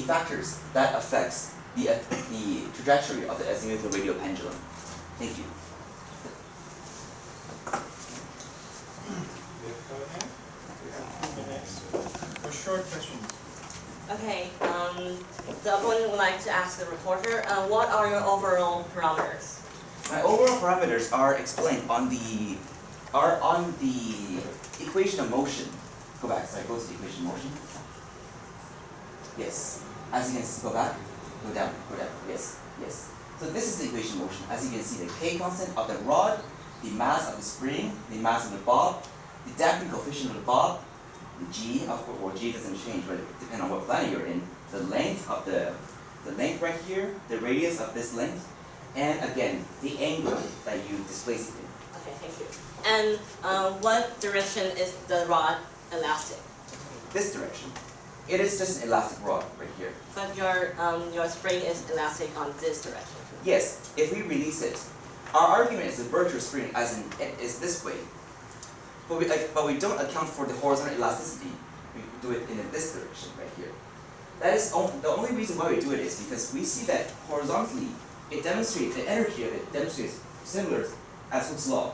factors that affects the trajectory of the azimuthal radial pendulum. Thank you. Go ahead. We have 2 minutes for short questions. Okay, the opponent would like to ask the reporter, what are your overall parameters? My overall parameters are explained on the equation of motion. Go back, sorry, go to the equation of motion. Yes. As you can see, go back, go down, yes, yes. So this is the equation of motion. As you can see, the K constant of the rod, the mass of the spring, the mass of the bob, the damping coefficient of the bob, the G, G doesn't change, but depending on what planet you're in, the length of the length right here, the radius of this length, and again, the angle that you displace it in. Okay, thank you. And what direction is the rod elastic? This direction. It is just an elastic rod right here. But your spring is elastic on this direction. Yes, if we release it, our argument is the virtual spring as in is this way. But we don't account for the horizontal elasticity. We do it in this direction right here. That is the only reason why we do it is because we see that horizontally, it demonstrates the energy of it demonstrates similar as Hooke's law,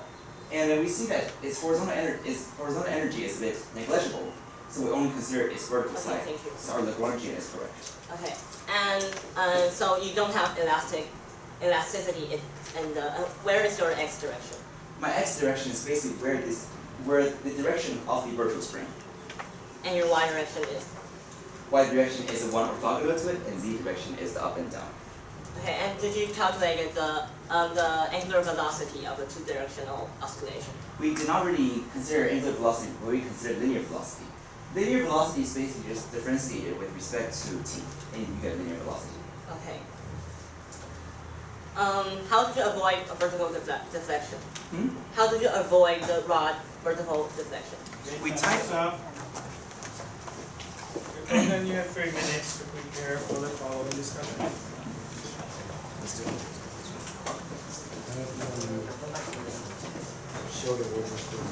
and then we see that its horizontal energy is a bit negligible. So we only consider its vertical side. Thank you. So our Lagrangian is correct. Okay, and so you don't have elasticity, and where is your x direction? My x direction is basically where the direction of the virtual spring. And your y direction is? Y direction is the one orthogonal to it, and z direction is the up and down. Okay, and did you calculate the angular velocity of the two-directional oscillation? We did not really consider angular velocity, but we considered linear velocity. Linear velocity is basically just differentiated with respect to t, and you get linear velocity. Okay. How did you avoid a vertical deflection? How did you avoid the rod vertical deflection? We tied up. And then you have 3 minutes to prepare for the following discussion. Let's do it. Show the virtual spring.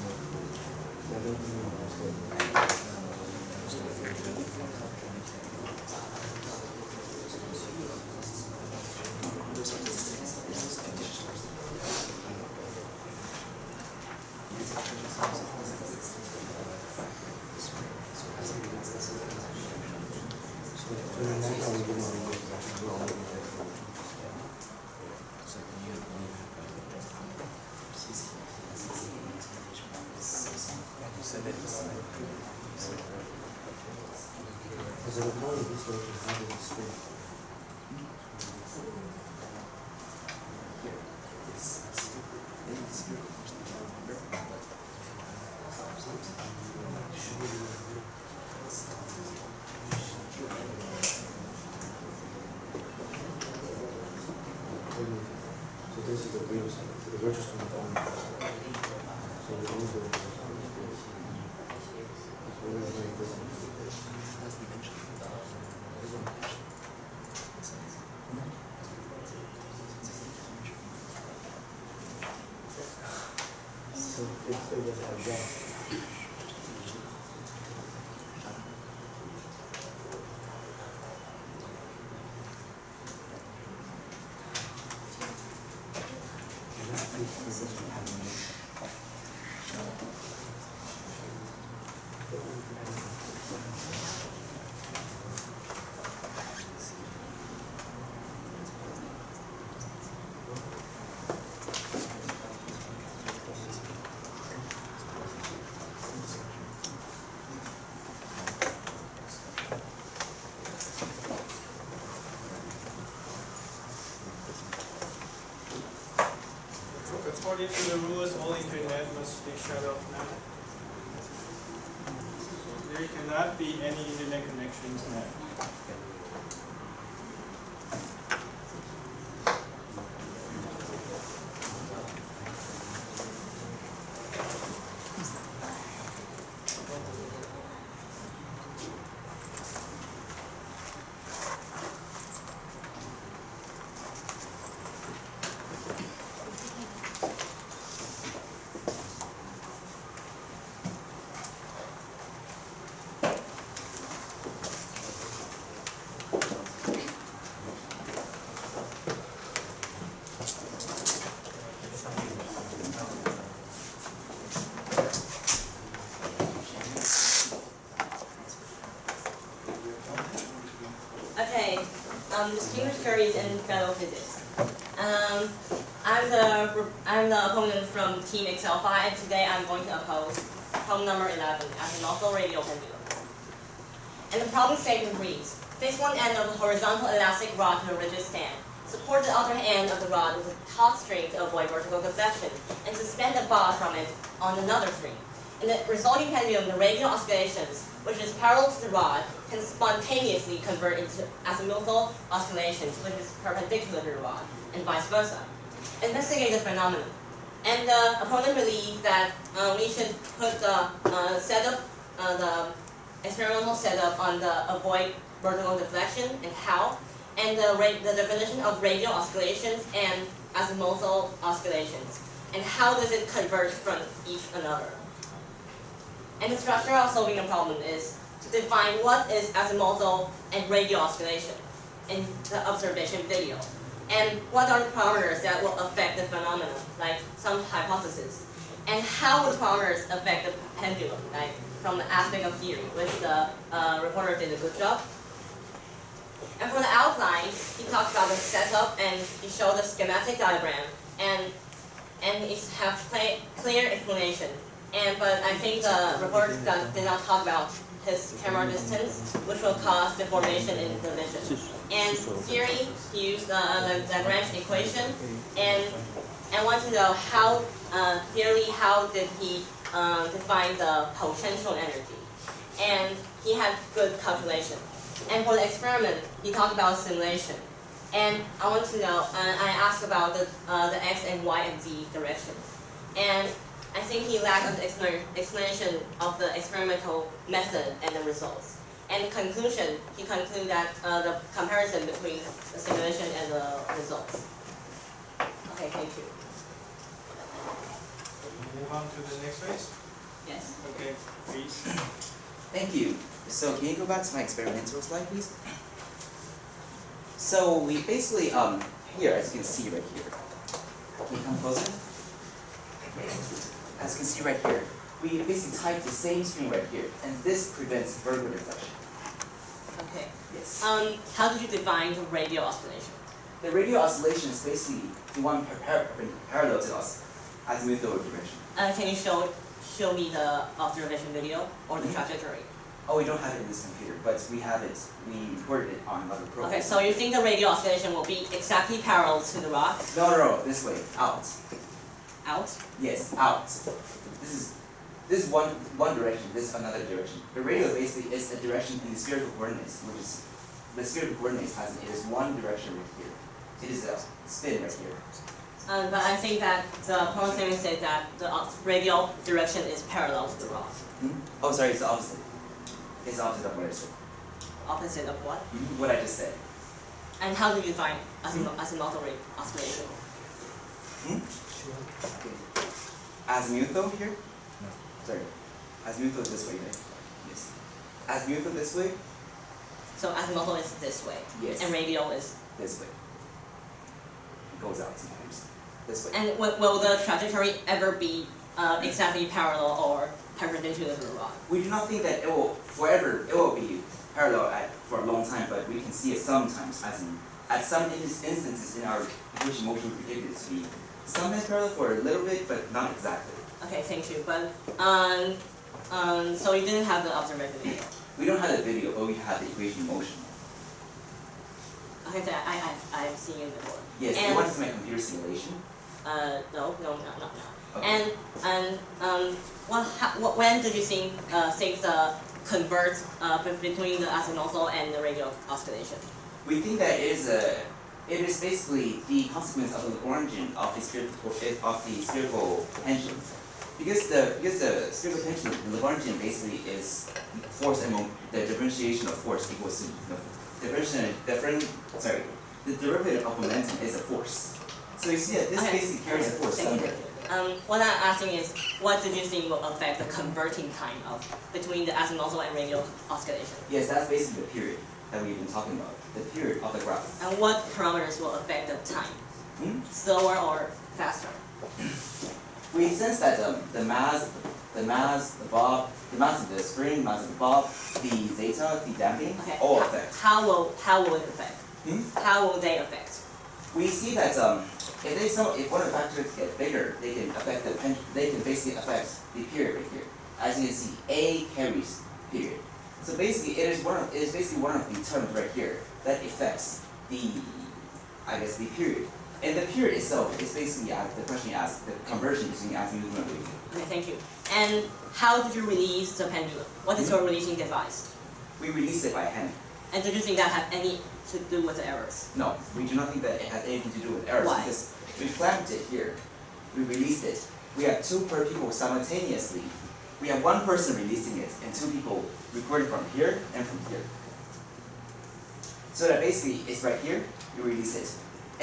According to the rules, all internet must be shut off now. There cannot be any internet connections now. Distinguished juries and fellow physics. I'm the opponent from Team ExcelPhy, and today I'm going to oppose problem number 11 as an also radial pendulum. And the problem statement reads: fix one end of a horizontal elastic rod to a rigid stand. Support the other end of the rod with a taut string to avoid vertical deflection, and suspend a bar from it on another string. In the resulting pendulum, the radial oscillations, which is parallel to the rod, can spontaneously convert into azimuthal oscillations, which is perpendicular to the rod, and vice versa. Investigate the phenomenon. And the opponent believes that we should put the the experimental setup on the avoid vertical deflection and how, and the definition of radial oscillations and azimuthal oscillations, and how does it converge from each another. And the structure of solving the problem is to define what is azimuthal and radial oscillation in the observation video, and what are the parameters that will affect the phenomenon, like some hypotheses, and how would parameters affect the pendulum, like from the aspect of theory, which the reporter did a good job. And for the outline, he talked about the setup, and he showed the schematic diagram, and it has clear explanation. But I think the reporter did not talk about his camera distance, which will cause deformation in the vision. And theory, he used the Lagrange equation, and want to know how clearly how did he define the potential energy, and he had good calculation. And for the experiment, he talked about simulation, and I want to know. I asked about the x and y and z directions, and I think he lacked an explanation of the experimental method and the results. And in conclusion, he concluded that the comparison between the simulation and the results. Okay, thank you. Move on to the next phase? Yes. Okay, please. Thank you. So can you go back to my experimental slide, please? So we basically, here, as you can see right here. Can you come closer? As you can see right here, we basically type the same string right here, and this prevents vertical deflection. Okay. Yes. How did you define the radial oscillation? The radial oscillation is basically the one parallel to us, azimuthal direction. Can you show me the observation video or the trajectory? Oh, we don't have it in this computer, but we have it. We recorded it on another program. Okay, so you think the radial oscillation will be exactly parallel to the rod? No, this way, out. Out? Yes, out. This is one direction. This is another direction. The radial basically is the direction in the spherical coordinates, which is the spherical coordinates is one direction right here. It is a spin right here. But I think that the problem statement said that the radial direction is parallel to the rod. Oh, sorry, it's the opposite. It's the opposite of what I said. Opposite of what? What I just said. And how do you define azimuthal oscillation? Azimuthal here? No. Sorry. Azimuthal this way, right? Yes. Azimuthal this way? So azimuthal is this way. Yes. And radial is. This way. It goes out sometimes. This way. And will the trajectory ever be exactly parallel or perpendicular to the rod? We do not think that it will be parallel for a long time, but we can see it sometimes, as in, at some instances in our equation motion we predicted it to be sometimes parallel for a little bit, but not exactly. Okay, thank you. But so you didn't have the observation video. We don't have the video, but we have the equation motion. Okay, so I've seen it before. Yes, and you want to make computer simulation? No, not now. Okay. And when did you think convert between the azimuthal and the radial oscillation? We think that it is basically the consequence of the origin of the spherical tension. Because the spherical tension, the Lagrangian basically is force and the differentiation of force equals to the derivative of momentum is a force. So you see that this basically carries a force somewhere. What I'm asking is, what did you think will affect the converting time between the azimuthal and radial oscillation? Yes, that's basically the period that we've been talking about, the period of the graph. And what parameters will affect the time? Slower or faster? We sense that the mass of the spring, mass of the bob, the zeta, the damping, all affect. How will it affect? How will they affect? We see that if one of the factors get bigger, they can basically affect the period right here. As you can see, A carries period. So basically, it is one of the terms right here that affects the period. And the period itself is basically the question you asked, the conversion between azimuth and radial. Okay, thank you. And how did you release the pendulum? What is your releasing device? We release it by hand. And did you think that have any to do with the errors? No, we do not think that it has anything to do with errors. Why? Because we clamped it here. We released it. We have two per people simultaneously. We have one person releasing it and two people recording from here and from here. So that basically it's right here, you release it.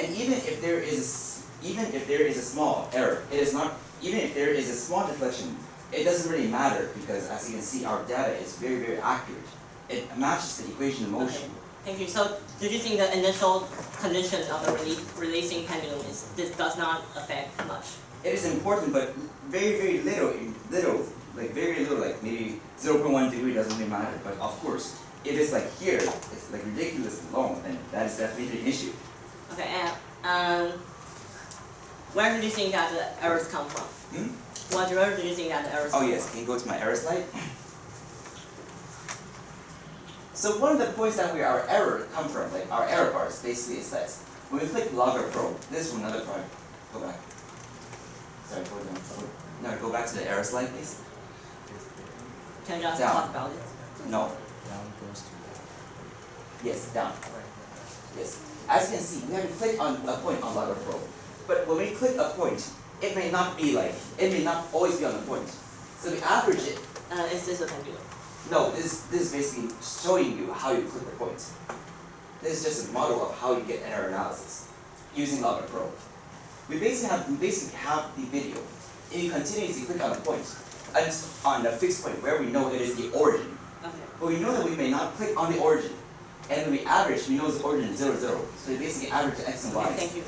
And even if there is a small error, even if there is a small deflection, it doesn't really matter because as you can see our data is very, very accurate. It matches the equation of motion. Okay. Thank you. So did you think the initial condition of the releasing pendulum this does not affect much? It is important, but very, very little, like very little, like maybe 0.1 degree doesn't really matter. But of course, if it's like here, it's like ridiculously long, then that is definitely an issue. Okay, and where did you think that the errors come from? Where did you think that the errors come from? Oh yes, can you go to my error slide? So one of the points that our error come from, like our error bars, basically is that when we click logger probe, this is another part. Go back. Sorry, go down. No, go back to the error slide, please. Can you just Down. talk about it? No. Down goes to Yes, down. Yes. As you can see, we have to click on a point on logger probe. But when we click a point, it may not always be on the point. So we average it. Is this a pendulum? No, this is basically showing you how you click the point. This is just a model of how you get error analysis using logger probe. We basically have the video. And you continuously click on a point, and on the fixed point where we know it is the origin. Okay. But we know that we may not click on the origin. And when we average, we know the origin is 0, 0. So we basically average the x and y. Okay, thank you.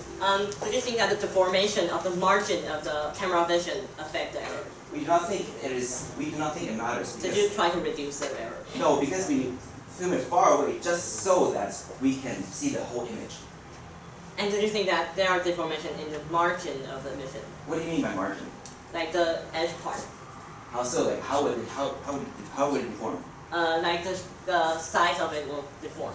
Do you think that the deformation of the margin of the camera vision affect the error? We do not think it matters. Did you try to reduce the error? No, because we film it far away just so that we can see the whole image. And did you think that there are deformation in the margin of the vision? What do you mean by margin? Like the edge part. How so? Like how would it deform? Like the size of it will deform.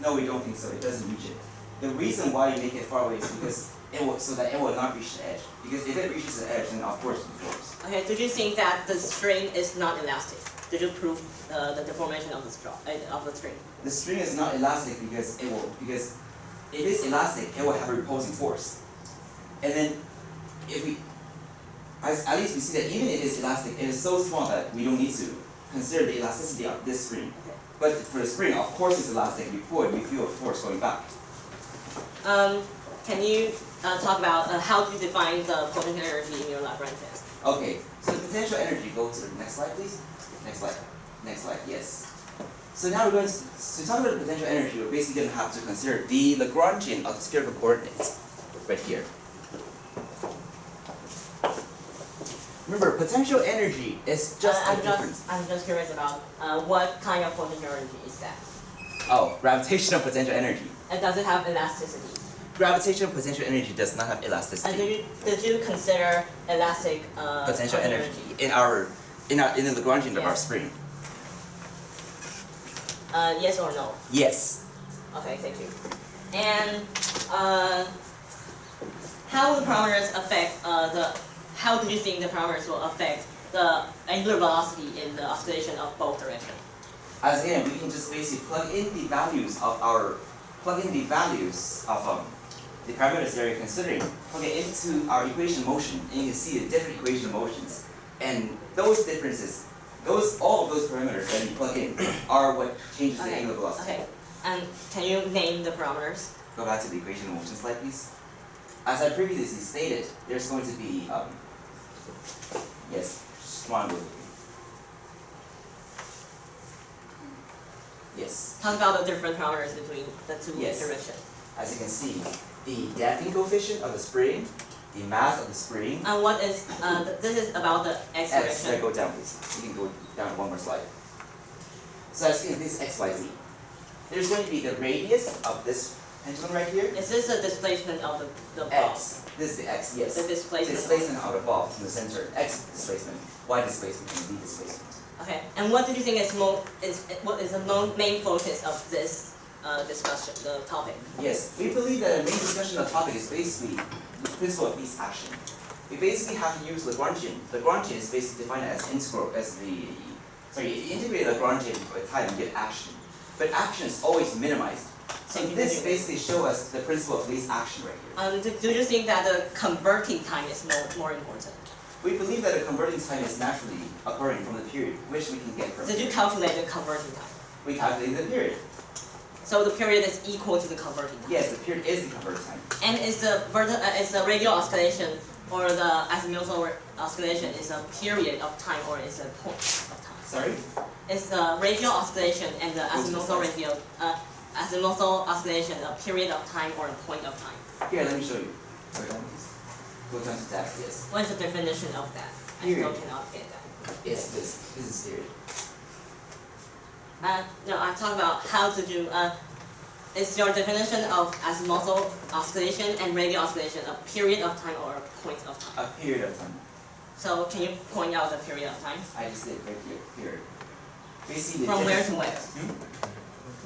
No, we don't think so. It doesn't reach it. The reason why you make it far away is because so that it will not reach the edge. Because if it reaches the edge, then of course it deforms. Okay, did you think that the string is not elastic? Did you prove the deformation of the string? The string is not elastic because if it's elastic, it will have a repulsing force. And then at least we see that even if it's elastic, it is so small that we don't need to consider the elasticity of this spring. Okay. But for the spring, of course it's elastic. We pull it, we feel a force going back. Can you talk about how do you define the potential energy in your Lagrangian? Okay, so the potential energy, go to the next slide please. Next slide. Next slide, yes. So now we're going to talk about the potential energy, we're basically going to have to consider the Lagrangian of the spherical coordinates right here. Remember, potential energy is just a difference. I'm just curious about what kind of potential energy is that? Oh, gravitational potential energy. And does it have elasticity? Gravitational potential energy does not have elasticity. And did you consider elastic potential energy in the Lagrangian of our spring? Yes or no? Yes. Okay, thank you. And how will parameters affect how do you think the parameters will affect the angular velocity in the oscillation of both directions? As again, we can just basically plug in the values of the parameters that we're considering, plug it into our equation of motion, and you can see the different equation of motions. And those differences, all of those parameters that you plug in are what changes the angular velocity. Okay. And can you name the parameters? Go back to the equation of motion slide, please. As I previously stated, there's going to be yes, just one with yes. Talk about the different parameters between the two directions. As you can see, the damping coefficient of the spring, the mass of the spring. And what is this is about the x direction. X, go down please. You can go down one more slide. So as you can see, this is x, y, z. There's going to be the radius of this pendulum right here. Is this the displacement of the ball? X. This is the x, yes. The displacement. Displacement of the ball from the center. X displacement, y displacement, and z displacement. Okay. And what do you think is what is the main focus of this discussion, the topic? Yes, we believe that the main discussion of the topic is basically the principle of least action. We basically have to use Lagrangian. Lagrangian is basically defined as integrate Lagrangian for time and get action. But action is always minimized. So this basically shows us the principle of least action right here. Do you think that the converting time is more important? We believe that the converting time is naturally occurring from the period, which we can get from. Did you calculate the converting time? We calculated the period. So the period is equal to the converting time? Yes, the period is the converting time. And is the radial oscillation or the azimuthal oscillation is a period of time or is a point of time? Sorry? Is the radial oscillation and the azimuthal oscillation a period of time or a point of time? Here, let me show you. Go down to that, yes. What is the definition of that? Period. I still cannot get that. Yes, this is period. No, I'm talking about how to do, is your definition of azimuthal oscillation and radial oscillation a period of time or a point of time? A period of time. So can you point out the period of time? I just did right here, period. Basically, from where to where?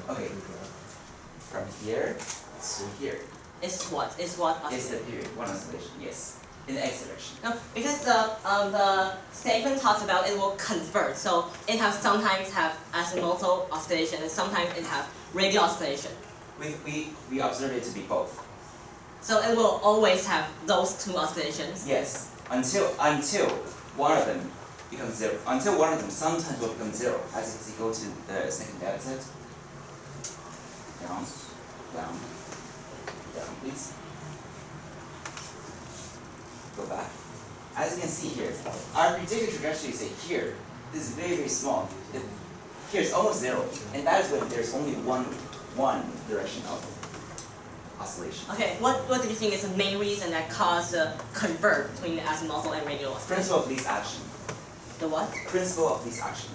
Okay. From here to here. Is what? Is what oscillation? It's the period, one oscillation, yes. In the x direction. No, because the statement talks about it will convert, so it has sometimes have azimuthal oscillation and sometimes it have radial oscillation. We observe it to be both. So it will always have those two oscillations? Yes, until one of them becomes zero. Until one of them sometimes will become zero. As you go to the second data set. Down, down, down, please. Go back. As you can see here, our predicted trajectory say here, this is very, very small. Here it's almost zero, and that is when there's only one direction of oscillation. Okay, what do you think is the main reason that caused the convert between the azimuthal and radial oscillation? Principle of least action. The what? Principle of least action.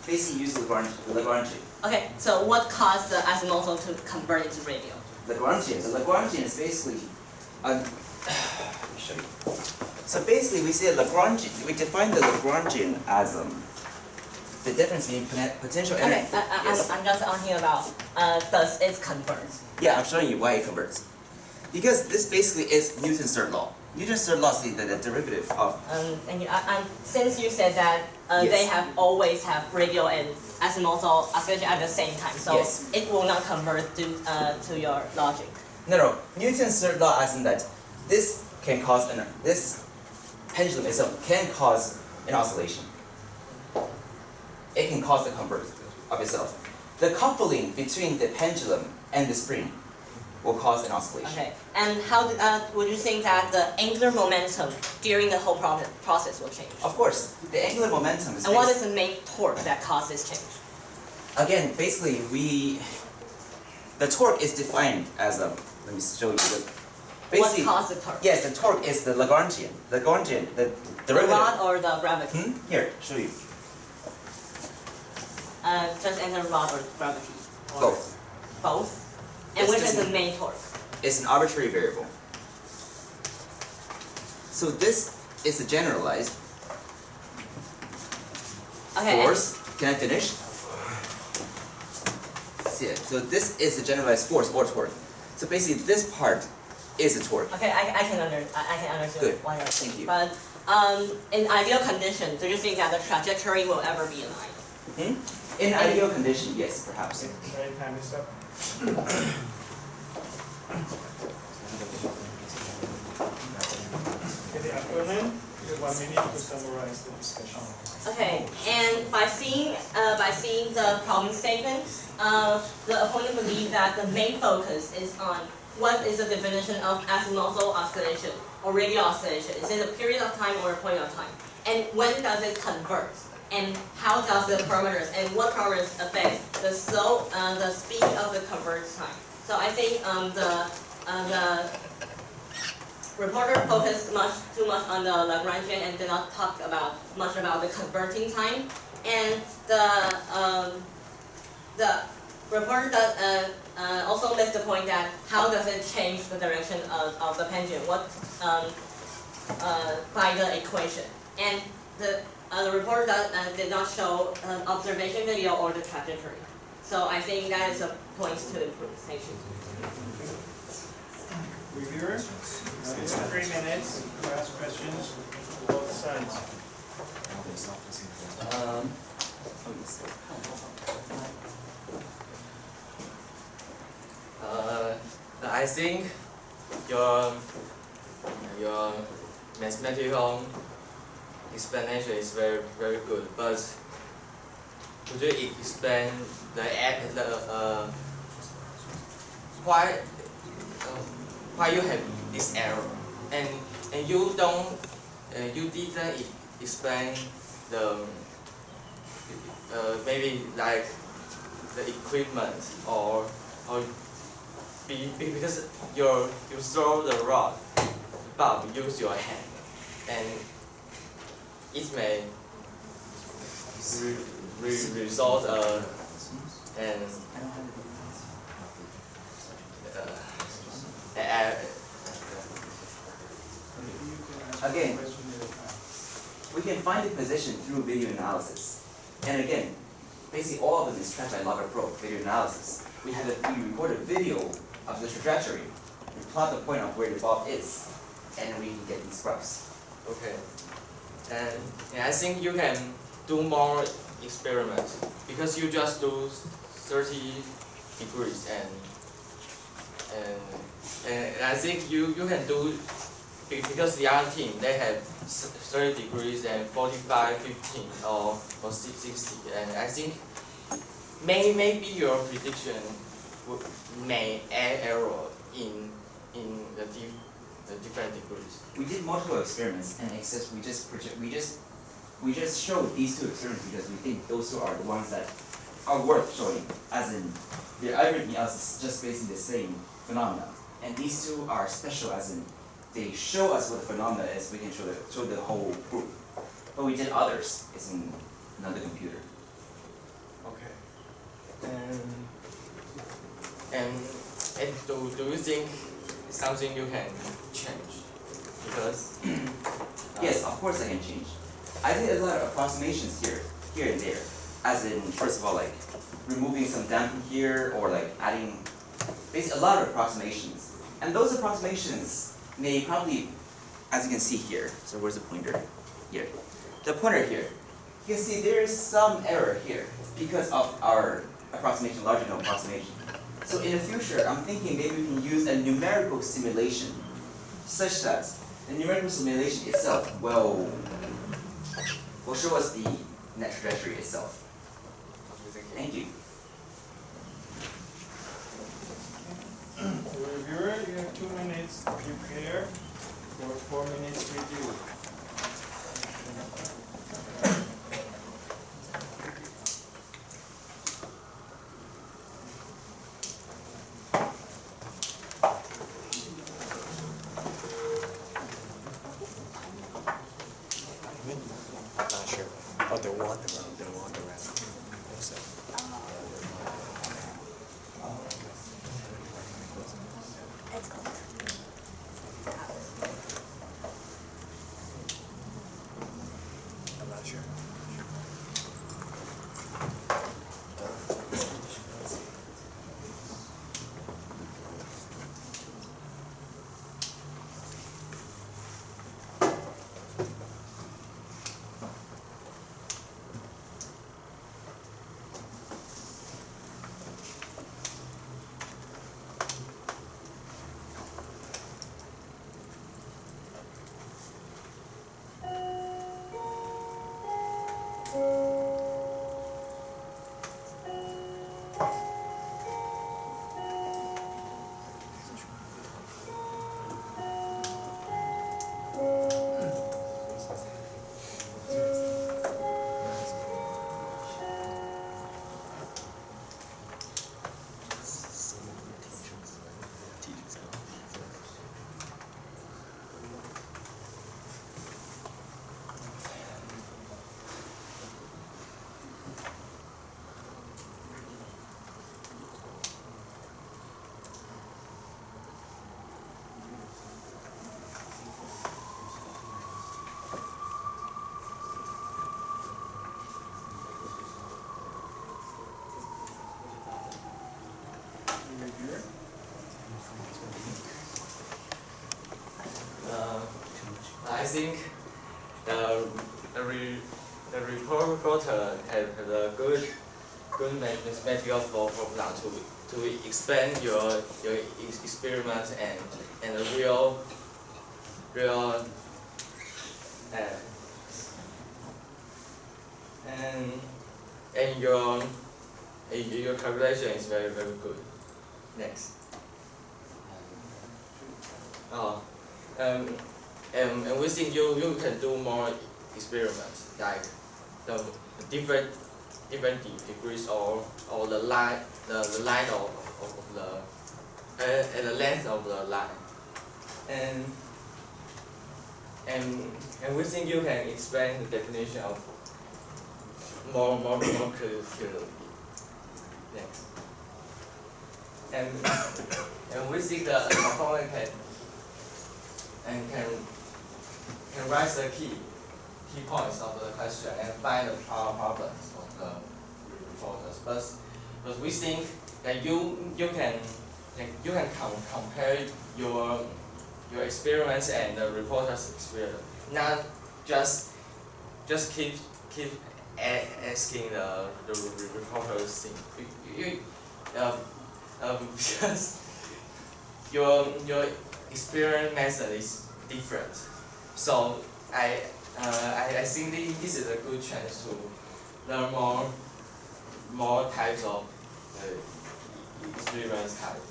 Basically use Lagrangian. Okay, so what caused the azimuthal to convert into radial? Lagrangian. The Lagrangian is basically let me show you. So basically we say Lagrangian, we define the Lagrangian as the difference between potential energy. Okay, I'm just asking about does it convert? Yeah, I'm showing you why it converts. Because this basically is Newton's third law. Newton's third law is the derivative of. And since you said that they have always have radial and azimuthal oscillation at the same time, so it will not convert to your logic. No. Newton's third law as in that this can cause this pendulum itself can cause an oscillation. It can cause the convert of itself. The coupling between the pendulum and the spring will cause an oscillation. Okay. And how would you think that the angular momentum during the whole process will change? Of course, the angular momentum is. And what is the main torque that causes change? Again, basically, the torque is defined as a. Let me show you the. What causes the torque? Yes, the torque is the Lagrangian. The The derivative. rod or the gravity? Here, show you. Just enter rod or gravity. Both. Both. And which is the main torque? It's an arbitrary variable. So this is a generalized force. Can I finish? See it. So this is a generalized force or torque. So basically, this part is a torque. Okay, I can understand. Good. Why not. Thank you. But in ideal condition, do you think that the trajectory will ever be aligned? In ideal condition, yes, perhaps. Sorry, time is up. Okay, the opponent, you have 1 minute to summarize the discussion. Okay, and by seeing the problem statement, the opponent believes that the main focus is on what is the definition of azimuthal oscillation or radial oscillation. Is it a period of time or a point of time? And when does it convert? And how does the parameters and what parameters affect the speed of the convert time? So I think the reporter focused too much on the Lagrangian and did not talk much about the converting time. And the reporter also missed the point that how does it change the direction of the pendulum? By the equation. And the reporter did not show an observation video or the trajectory. So I think that is a point to improve. Thank you. Reviewer, now you have 3 minutes to ask questions to both sides. I think your mathematical explanation is very good, but could you explain why you have this error, and you didn't explain the maybe like the equipment or because you throw the rod but use your hand, and it may result Again, we can find the position through video analysis. And again, basically all of them is tracked by logger probe video analysis. We record a video of the trajectory, we plot the point of where the ball is, and then we can get these graphs. Okay. And I think you can do more experiments because you just do 30 degrees and I think you can do because the other team they have 30 degrees and 45, 15 or 60, and I think maybe your prediction may add error in the different degrees. We did multiple experiments, and we just showed these 2 experiments because we think those 2 are the ones that are worth showing. As in, everything else is just basically the same phenomena, and these 2 are special. As in, they show us what the phenomena is. We can show the whole group, but we did others. It's in another computer. Okay. And do you think something you can change? Because yes, of course I can change. I did a lot of approximations here and there. As in, first of all, like removing some damping here, or like adding, basically a lot of approximations. And those approximations may probably, as you can see here. So where's the pointer? Here. The pointer here. You can see there is some error here because of our approximation, logical approximation. So in the future, I'm thinking maybe we can use a numerical simulation such that the numerical simulation itself will show us the net trajectory itself. Thank you. Please prepare for 4 minutes review. I'm not sure. Oh, they walk around. They walk around. So. I'm not sure. I think the reporter has a good material for now to explain your experiment and the real and your calculation is very good. Next. And we think you can do more experiments like the different degrees or the line of the and the length of the line, and we think you can explain the definition of more clearly. Next. And we think the opponent can write the key points of the question and find the problems of the reporters. But we think that you can compare your experiments and the reporter's experience, not just keep asking the reporters thing. Because your experience method is different, so I think this is a good chance to learn more types of experience type,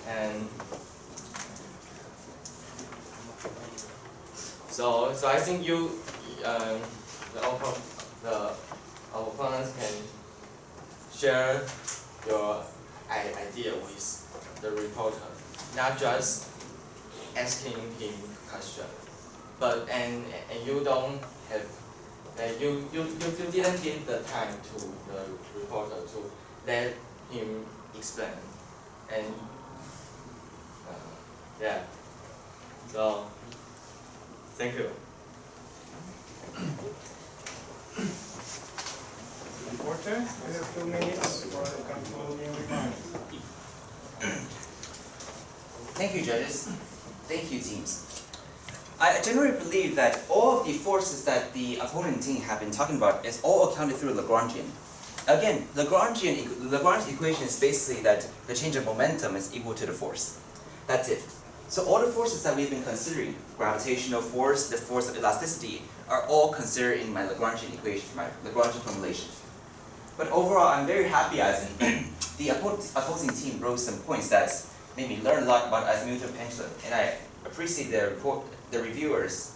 and so I think the opponents can share your idea with the reporter, not just asking him question, but and you don't have you didn't give the time to the reporter to let him explain, and yeah, so thank you. Reporter, you have 2 minutes for concluding remarks. Thank you, judges. Thank you, teams. I generally believe that all of the forces that the opponent team have been talking about is all accounted through Lagrangian. Again, Lagrange equation is basically that the change of momentum is equal to the force. That's it. So all the forces that we've been considering, gravitational force, the force of elasticity, are all considered in my Lagrangian equation, my Lagrangian formulation. But overall, I'm very happy as the opposing team wrote some points that made me learn a lot about azimuth and pendulum, and I appreciate the reviewers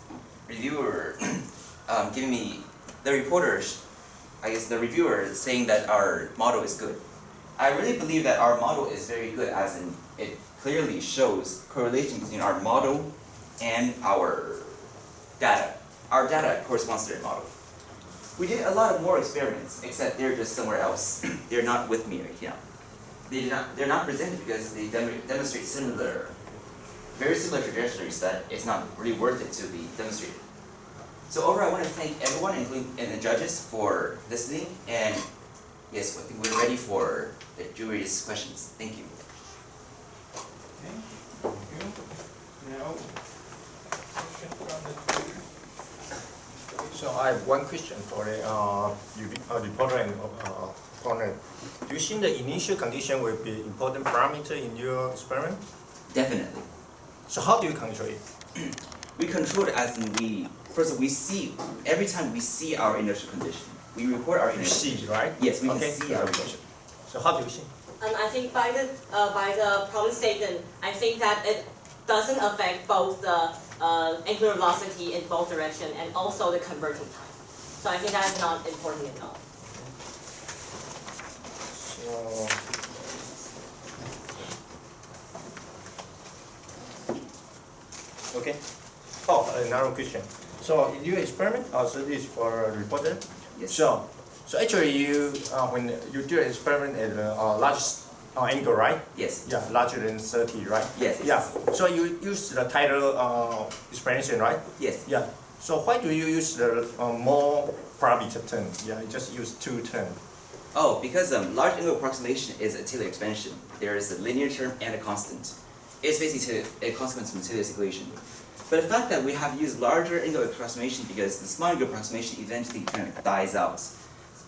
giving me the reporters, I guess the reviewer saying that our model is good. I really believe that our model is very good, as in it clearly shows correlation between our model and our data. Our data corresponds to their model. We did a lot of more experiments, except they're just somewhere else. They're not with me right now. They're not presented because they demonstrate very similar trajectories that it's not really worth it to be demonstrated. So overall, I want to thank everyone, including the judges, for listening. And yes, I think we're ready for the jury's questions. Thank you. Okay, thank you. Now, question from the jury. So I have one question for the reporter and opponent. Do you think the initial condition will be important parameter in your experiment? Definitely. So how do you control it? We control it as in we see, every time we see our inertial condition, we record our inertial You see, right? Yes, we Okay. can see our inertial. So how do you see? I think by the problem statement, I think that it doesn't affect both the angular velocity in both directions and also the converting time. So I think that is not important at all. So, okay. Oh, another question. So in your experiment, so this is for a reporter. Yes. So actually you when you do an experiment at a large angle, right? Yes. Yeah, larger than 30, right? Yes. Yeah. So you use the title explanation, right? Yes. Yeah. So why do you use the more parameter term? Yeah, you just use two terms. Oh, because large angle approximation is a Taylor expansion. There is a linear term and a constant. It's basically a consequence from Taylor's equation. But the fact that we have used larger angle approximation because the small angle approximation eventually kind of dies out.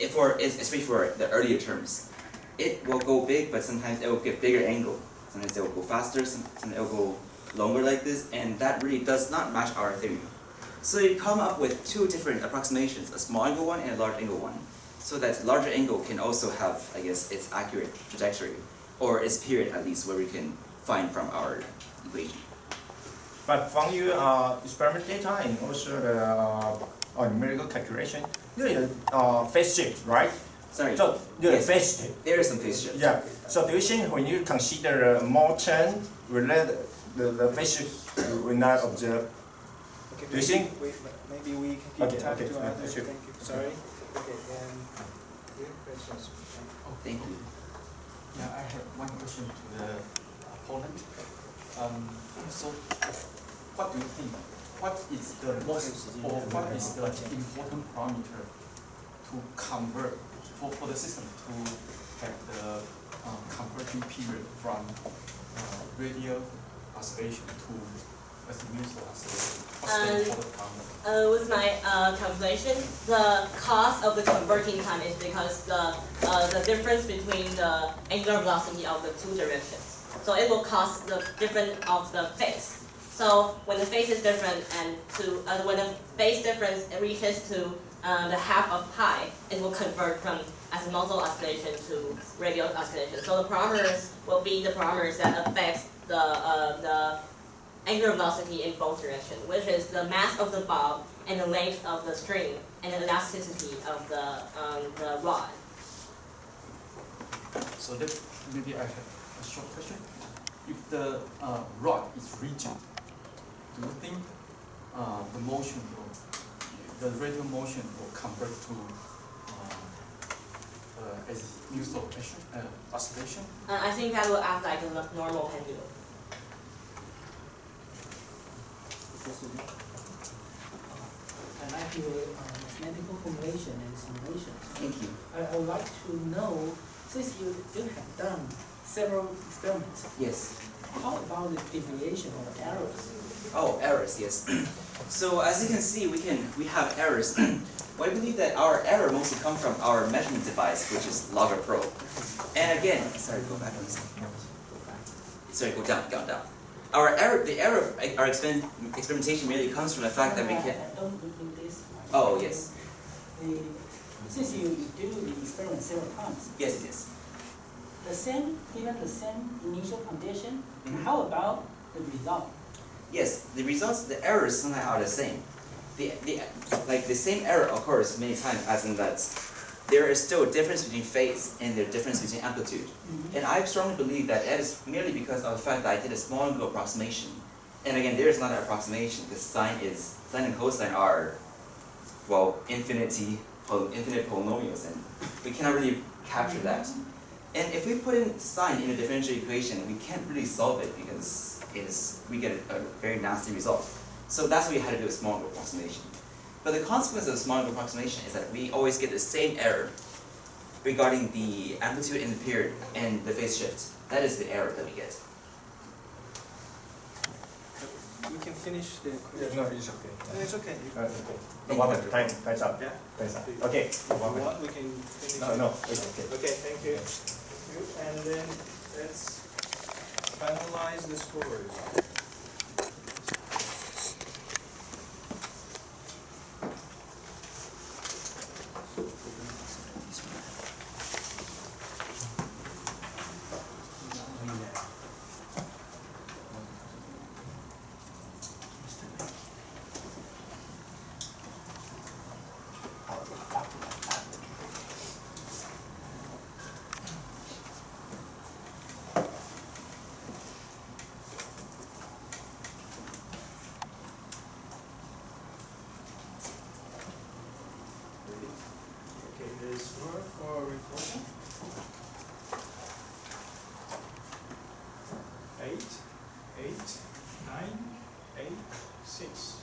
Especially for the earlier terms. It will go big, but sometimes it will get bigger angle. Sometimes it will go faster, sometimes it will go longer like this, and that really does not match our theory. So you come up with two different approximations, a small angle one and a large angle one. So that larger angle can also have, I guess, its accurate trajectory, or its period at least, where we can find from our equation. But from your experiment data and also the numerical calculation, you need a phase shift, right? Sorry. So you Yes. phase shift. There is some phase shift. Yeah. So do you think when you consider more turn, will let the phase shift will not observe? Okay, Do you think? maybe we can Okay, keep time okay, to yeah, answer. sure. Thank you. Sorry. Okay, and we have questions. Thank you. Yeah, I have one question to the opponent. So, what do you think? What is the most, or what is the important parameter to convert for the system to have the converting period from radial oscillation to azimuthal oscillation? What's the important parameter? With my calculation, the cost of the converting time is because the difference between the angular velocity of the two directions. So it will cost the difference of the phase. So when the phase is different and when the phase difference reaches to the half of pi, it will convert from azimuthal oscillation to radial oscillation. So the parameters will be the parameters that affect the angular velocity in both directions, which is the mass of the bob and the length of the string and the elasticity of the rod. So that maybe I have a short question. If the rod is rigid, do you think the radial motion will convert to azimuthal oscillation? I think that will act like a normal pendulum. I like your mathematical formulation and simulation. Thank you. I would like to know, since you have done several experiments, Yes. how about the deviation or errors? Oh, errors, yes. So as you can see, we have errors. Well, I believe that our error mostly come from our measurement device, which is Logger Pro. And again, sorry, go back on this. Sorry, go down. Our experimentation merely comes from the fact that we can. Don't do this. Oh yes. Since you do the experiment several times, Yes. the same, given the same initial condition, Mhm. how about the result? Yes, the results, the errors sometimes are the same. Like the same error occurs many times, as in that there is still a difference between phase and the difference between amplitude. And I strongly believe that is merely because of the fact that I did a small angle approximation. And again, there is not an approximation because sine and cosine are, well, infinite polynomials, and we cannot really capture that. And if we put in sine in a differential equation, we can't really solve it because we get a very nasty result. So that's why we had to do a small angle approximation. But the consequence of the small angle approximation is that we always get the same error regarding the amplitude in the period and the phase shift. That is the error that we get. We can finish the question. Yeah, no, it's okay. No, it's okay. Okay. Time's up. Yeah. Time's up. Okay. If you want, we can finish. No, it's okay. Okay, thank you. And then let's finalize the scores. Okay, the score for recording. 8, 8, 9, 8, 6.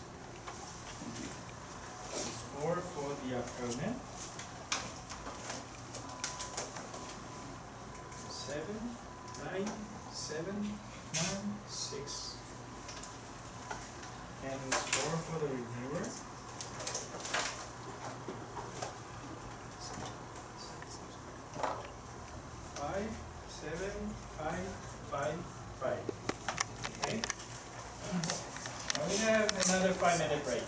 Score for the opponent. 7, 9, 7, 9, 6. And the score for the reviewer. 5, 7, 5, 5, 5. Okay? Now we have another 5-minute break.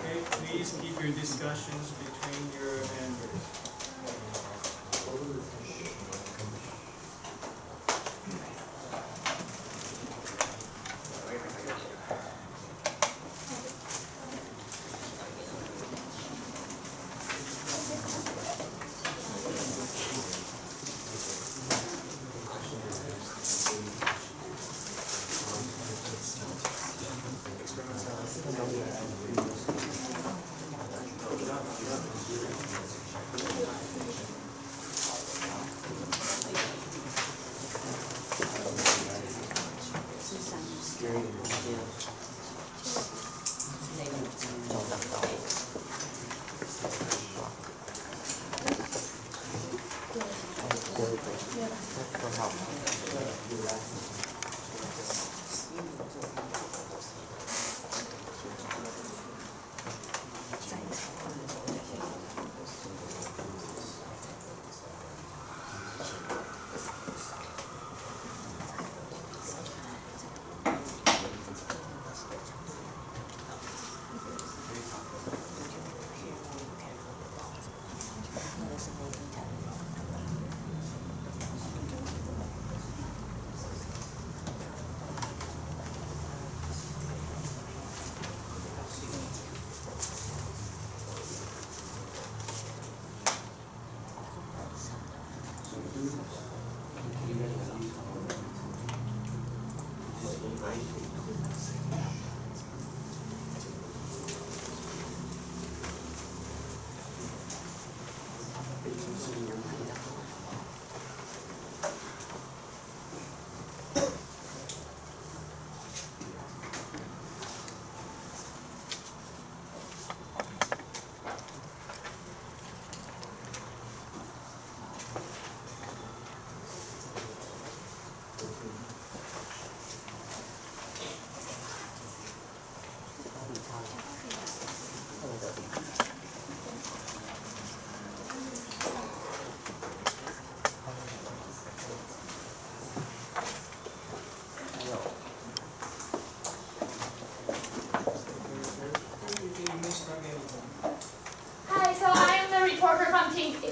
Okay, please keep your discussions between your members.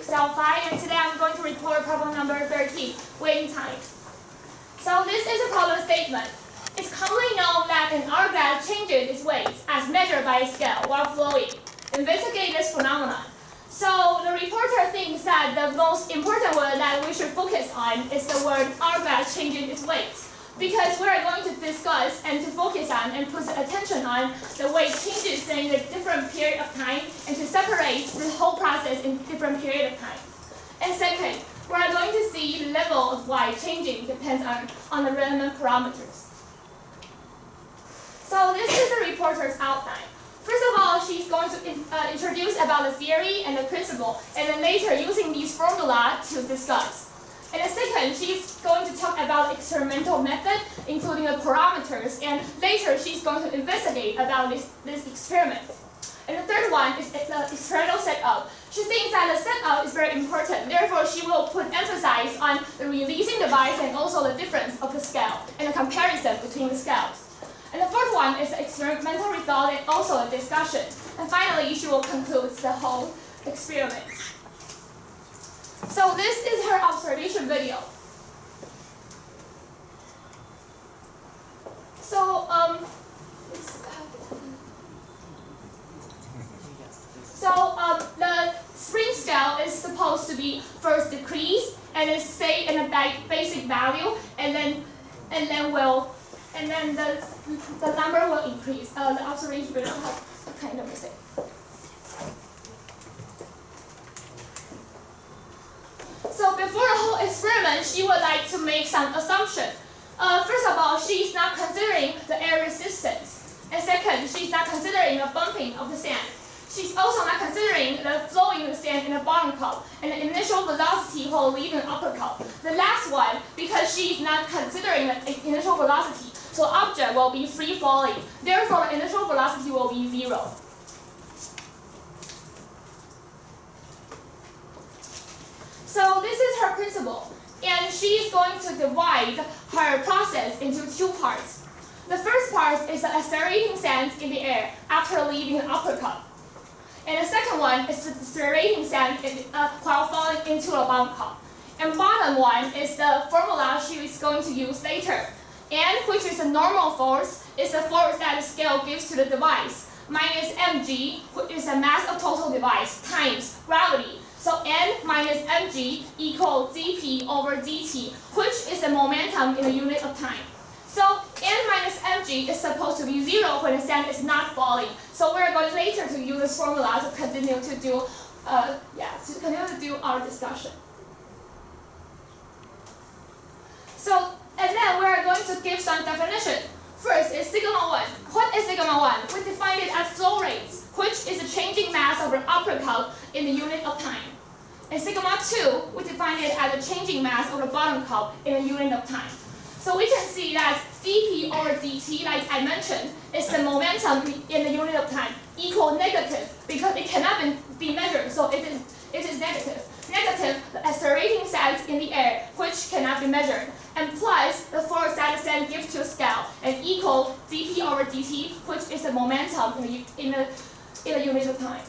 B-ExcelPhy, and today I'm going to report problem number 13, waiting time. So this is a problem statement. It's commonly known that an hourglass changes its weight as measured by a scale while flowing. Investigate this phenomenon. So the reporter thinks that the most important word that we should focus on is the word hourglass changing its weight, because we are going to discuss and to focus on and put attention on the weight changes in a different period of time and to separate the whole process in different period of time. And second, we are going to see the level of Y changing depends on the relevant parameters. So this is the reporter's outline. First of all, she's going to introduce about the theory and the principle, and then later using these formula to discuss. And then second, she's going to talk about experimental method, including the parameters, and later she's going to investigate about this experiment. And the third one is the experimental setup. She thinks that the setup is very important, therefore she will put emphasis on the releasing device and also the difference of the scale and the comparison between the scales. And the fourth one is the experimental result and also a discussion. And finally, she will conclude the whole experiment. So this is her observation video. So the spring scale is supposed to be first decrease and then stay in a basic value, and then the number will increase. The observation video has a kind of mistake. So before the whole experiment, she would like to make some assumption. First of all, she's not considering the air resistance. And second, she's not considering the bumping of the sand. She's also not considering the flowing of the sand in the bottom cup and the initial velocity while leaving the upper cup. The last one, because she's not considering the initial velocity, so the object will be free falling. Therefore, the initial velocity will be 0. So this is her principle, and she is going to divide her process into two parts. The first part is the accelerating sand in the air after leaving the upper cup. And the second one is the accelerating sand while falling into the bottom cup. And bottom one is the formula she is going to use later. N, which is the normal force, is the force that the scale gives to the device, minus mg, which is the mass of total device, times gravity. So N minus mg equals dp over dt, which is the momentum in the unit of time. So N minus mg is supposed to be 0 when the sand is not falling. So we're going later to use this formula to continue to do our discussion. So, and then we're going to give some definition. First is sigma 1. What is sigma 1? We define it as flow rates, which is the changing mass of the upper cup in the unit of time. And sigma 2, we define it as the changing mass of the bottom cup in the unit of time. So we can see that dp over dt, like I mentioned, is the momentum in the unit of time equal negative, because it cannot be measured, so it is negative. Negative, the accelerating sand in the air, which cannot be measured, and plus the force that the sand gives to a scale, and equal dp over dt, which is the momentum in the unit of time.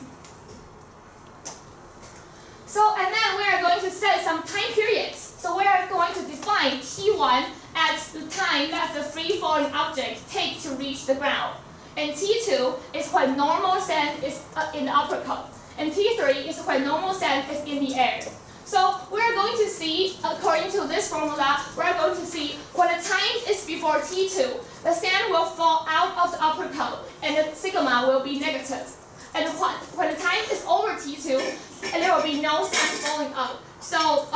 So, and then we are going to set some time periods. So we are going to define t1 as the time that the free-falling object takes to reach the ground. And t2 is when normal sand is in the upper cup. And t3 is when normal sand is in the air. So we are going to see, according to this formula, we are going to see when the time is before t2, the sand will fall out of the upper cup and the sigma will be negative. And when the time is over t2, and there will be no sand falling out. So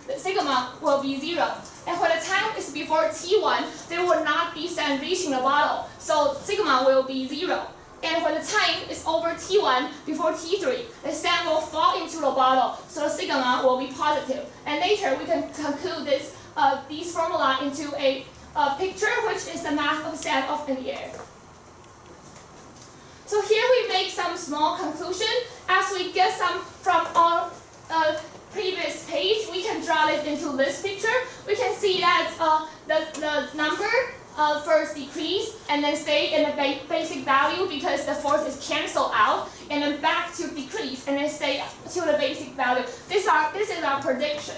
the sigma will be 0. And when the time is before t1, there will not be sand reaching the bottle. So sigma will be 0. And when the time is over t1, before t3, the sand will fall into the bottle. So the sigma will be positive. And later we can conclude these formula into a picture, which is the mass of sand up in the air. So here we make some small conclusion. As we get some from our previous page, we can draw it into this picture. We can see that the number first decrease and then stay in a basic value because the force is cancelled out, and then back to decrease and then stay to to the basic value. This is our prediction.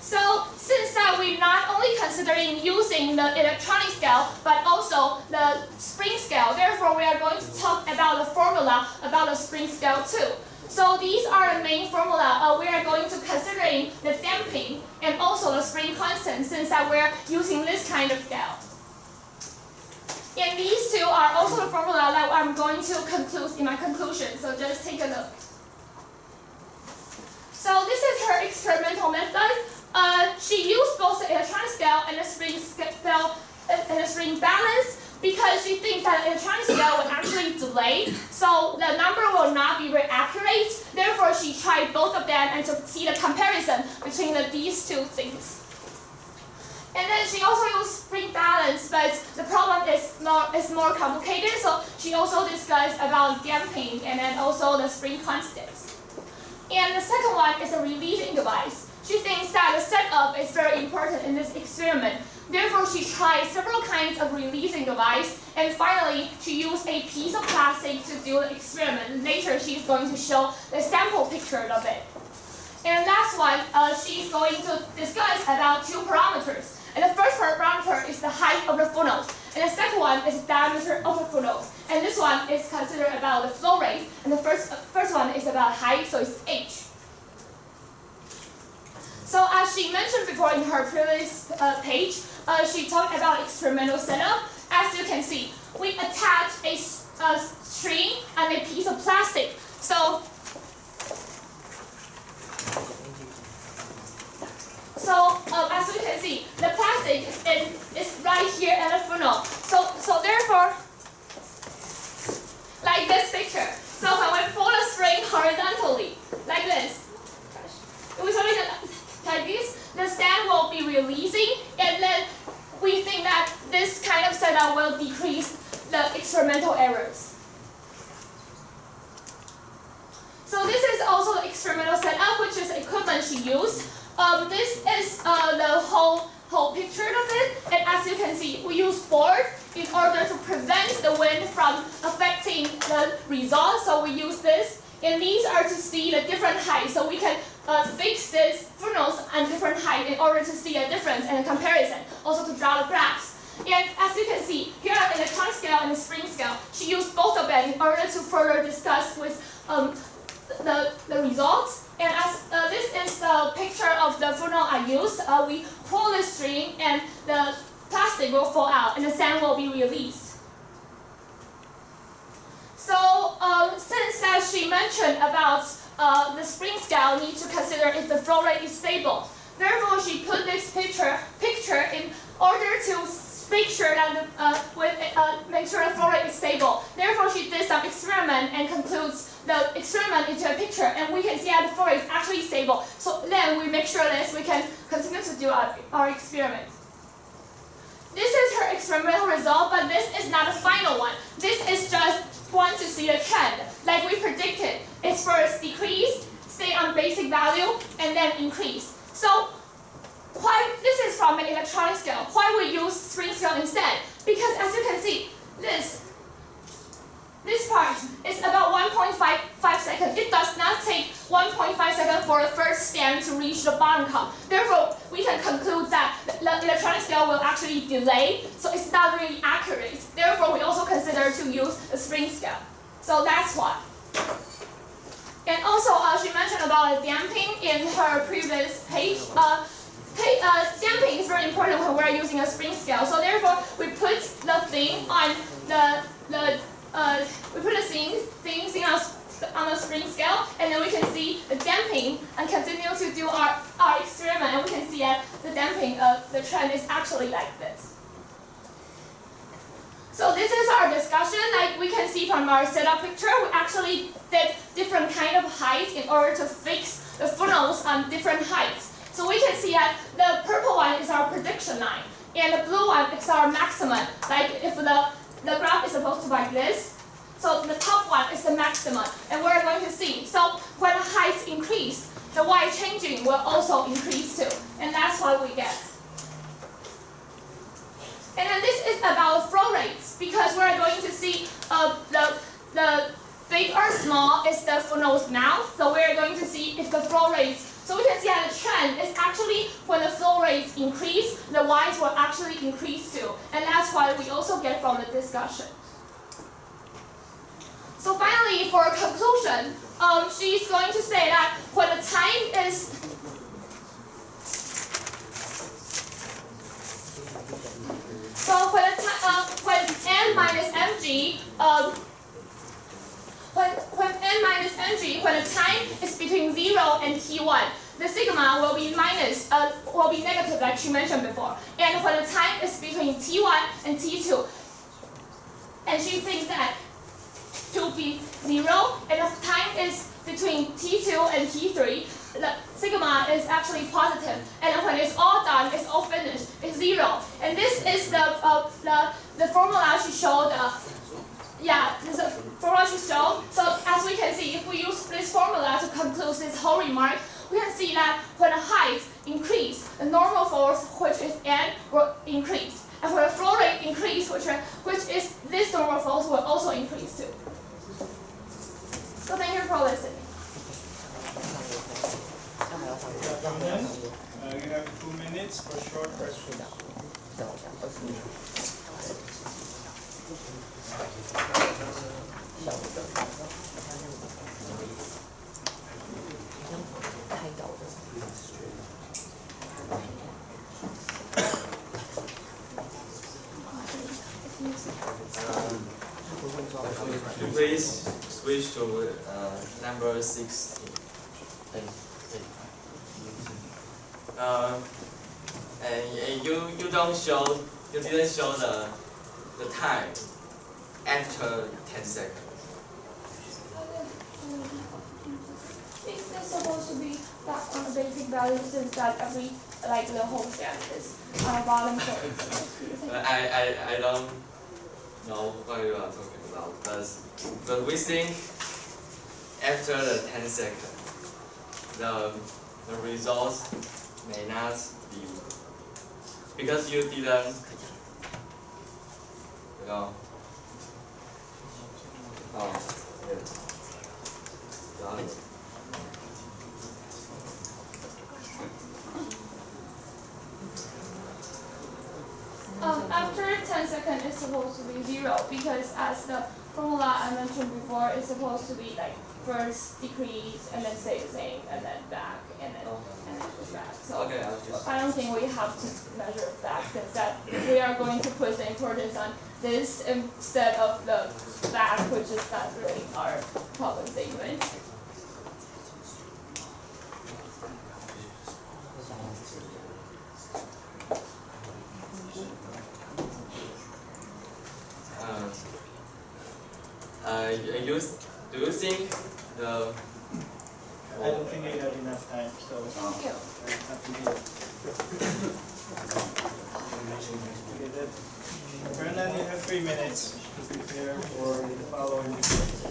So since we're not only considering using the electronic scale, but also the spring scale, therefore we are going to talk about the formula about the spring scale too. So these are the main formula. We are going to considering the damping and also the spring constant, since we're using this kind of scale. And these two are also the formula that I'm going to conclude in my conclusion. So just take a look. So this is her experimental method. She used both the electronic scale and the spring scale and the spring balance because she thinks that the electronic scale will actually delay, so the number will not be very accurate. Therefore, she tried both of them and to see the comparison between these two things. And then she also used spring balance, but the problem is more complicated. So she also discussed about damping and then also the spring constants. And the second one is a releasing device. She thinks that the setup is very important in this experiment. Therefore, she tried several kinds of releasing device, and finally, she used a piece of plastic to do the experiment. Later, she's going to show the sample picture of it. And last one, she's going to discuss about two parameters. And the first parameter is the height of the funnels, and the second one is the diameter of the funnels. And this one is considered about the flow rate, and the first one is about height, so it's h. So as she mentioned before in her previous page, she talked about experimental setup. As you can see, we attach a string and a piece of plastic. So as you can see, the plastic is right here at the funnel. So therefore, like this picture. So when we pull the string horizontally, like this, like this, the sand will be releasing, and then we think that this kind of setup will decrease the experimental errors. So this is also the experimental setup, which is equipment she used. This is the whole picture of it, and as you can see, we use board in order to prevent the wind from affecting the result. So we use this, and these are to see the different heights. So we can fix these funnels on different height in order to see a difference and a comparison, also to draw the graphs. And as you can see, here are the electronic scale and the spring scale. She used both of them in order to further discuss with the results. And as this is the picture of the funnel I used, we pull the string and the plastic will fall out and the sand will be released. So since she mentioned about the spring scale need to consider if the flow rate is stable. Therefore, she put this picture in order to make sure that make sure the flow rate is stable. Therefore, she did some experiment and concludes the experiment into a picture, and we can see that the flow rate is actually stable. So then we make sure that we can continue to do our experiment. This is her experimental result, but this is not the final one. This is just one to see the trend. Like we predicted, it's first decrease, stay on basic value, and then increase. So why this is from an electronic scale? Why we use spring scale instead? Because as you can see, this part is about 1.5 seconds. It does not take 1.5 seconds for the first sand to reach the bottom cup. Therefore, we can conclude that the electronic scale will actually delay, so it's not really accurate. Therefore, we also consider to use the spring scale. So that's why. And also, she mentioned about damping in her previous page. Damping is very important when we're using a spring scale. So therefore, we put the thing on we put the thing on the spring scale, and then we can see the damping and continue to do our experiment, and we can see that the damping of the trend is actually like this. So this is our discussion. Like we can see from our setup picture, we actually did different kind of heights in order to fix the funnels on different heights. So we can see that the purple one is our prediction line, and the blue one is our maximum. Like if the graph is supposed to be like this, so the top one is the maximum, and we're going to see. So when the heights increase, the y changing will also increase too, and that's what we get. And then this is about flow rates, because we're going to see the big or small is the funnel's mouth. So we're going to see if the flow rates. So we can see that the trend is actually when the flow rates increase, the Y's will actually increase too. And that's what we also get from the discussion. So finally, for a conclusion, she's going to say that when the time is when n minus mg, when n minus mg, when the time is between 0 and t1, the sigma will be negative, like she mentioned before. And when the time is between t1 and t2, and she thinks that to be 0, and the time is between t2 and t3, the sigma is actually positive, and when it's all done, it's all finished, it's 0. And this is the formula she showed. This is the formula she showed. So as we can see, if we use this formula to conclude this whole remark, we can see that when the height increase, the normal force, which is n, will increase, and when the flow rate increase, which is this normal force, will also increase too. So thank you for listening. You have 2 minutes for short questions. Please switch to number 16. And you didn't show the time after 10 seconds. It's supposed to be back on the basic value since that the whole step is on the bottom, so it's supposed to be. I don't know what you are talking about, but we think after the 10 seconds, the results may not be, because you didn't, After 10 seconds, it's supposed to be 0 because as the formula I mentioned before, it's supposed to be like first decrease and then stay the same and then back and then just back. So okay, I don't think we have to measure back since that we are going to put the importance on this instead of the back, which is not really our problem statement. Do you think the? I don't think you have enough time, so Thank you. Vernon, you have 3 minutes to prepare for the following debate.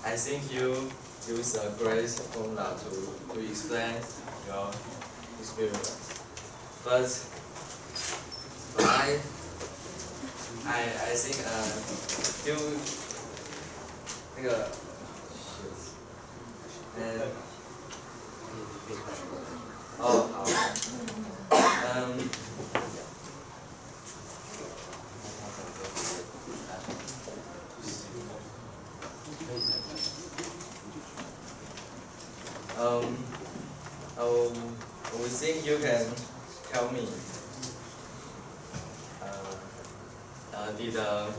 I think you use a great formula to explain your experience. But I think you 那个哦好we think you can tell me the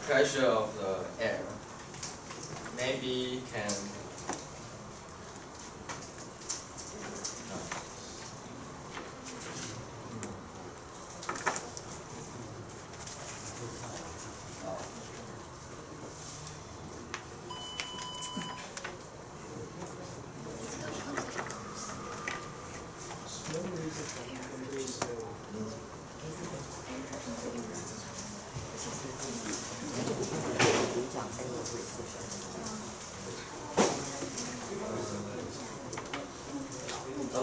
pressure of the air maybe can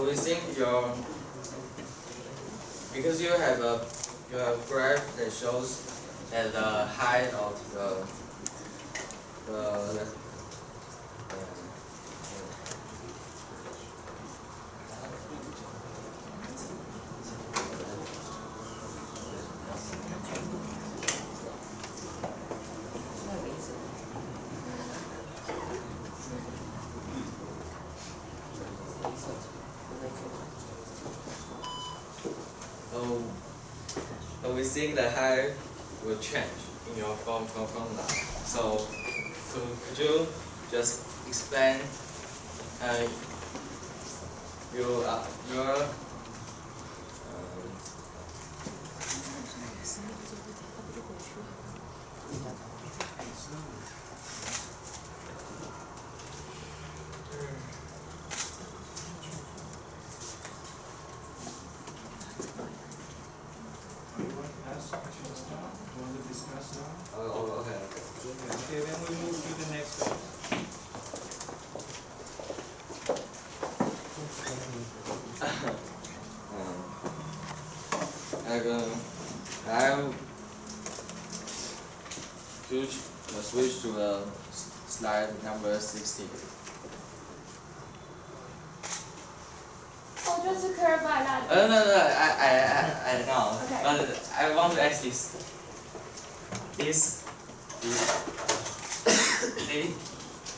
we think because you have a graph that shows at the height of we think the height will change in your formula. So could you just explain your Okay, then we move to the next one. I'll switch to slide number 16. Oh, just to clarify that. No, I know. Okay. But I want to ask this. This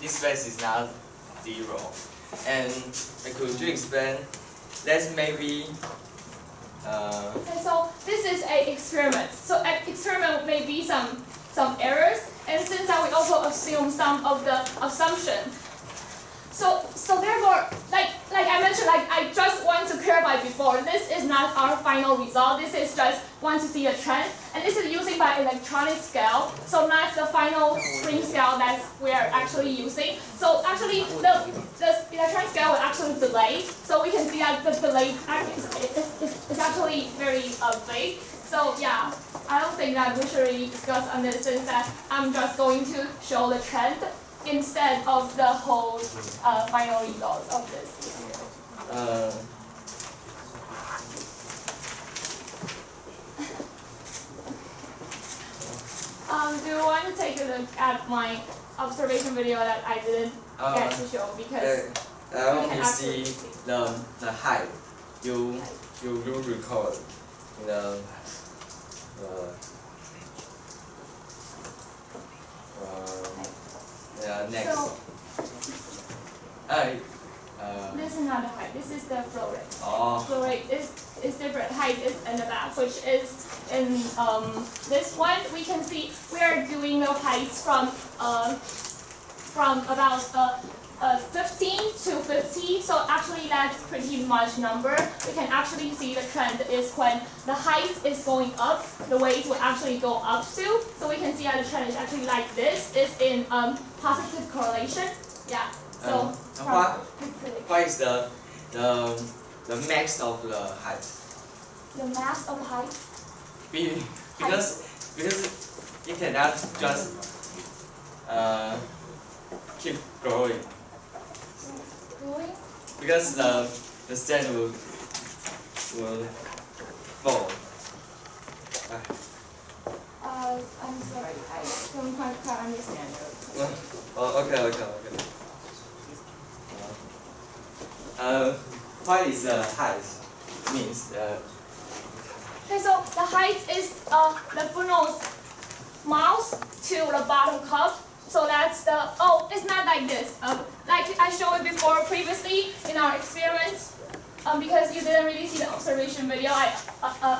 space is not 0. And could you explain? That's maybe. Okay, so this is an experiment. So an experiment may be some errors, and since that we also assume some of the assumption. So therefore, like like I mentioned, like I just want to clarify before, this is not our final result. This is just want to see a trend, and this is using by electronic scale. So not the final spring scale that we are actually using. So actually, the electronic scale will actually delay. So we can see that the delay is actually very big. So yeah, I don't think that we should really discuss on this, since that I'm just going to show the trend instead of the whole final results of this. Do you want to take a look at my observation video that I didn't get to show because I want to see the height you record in the next. So, this is not the height. This is the flow rate. Oh. Flow rate is different. Height is in the back, which is in this one. We can see we are doing the heights from about 15 to 50. So actually that's pretty much number. We can actually see the trend is when the height is going up, the weight will actually go up too. So we can see that the trend is actually like this. It's in positive correlation. Yeah. So what is the max of the height? The max of height? Because you cannot just keep growing. Growing? Because the stand will fall. I'm sorry, I don't quite understand you. Okay. What is the height? Means Okay, so the height is the funnel's mouth to the bottom cup. So that's the, it's not like this. Like I showed it before previously in our experiment. Because you didn't really see the observation video, I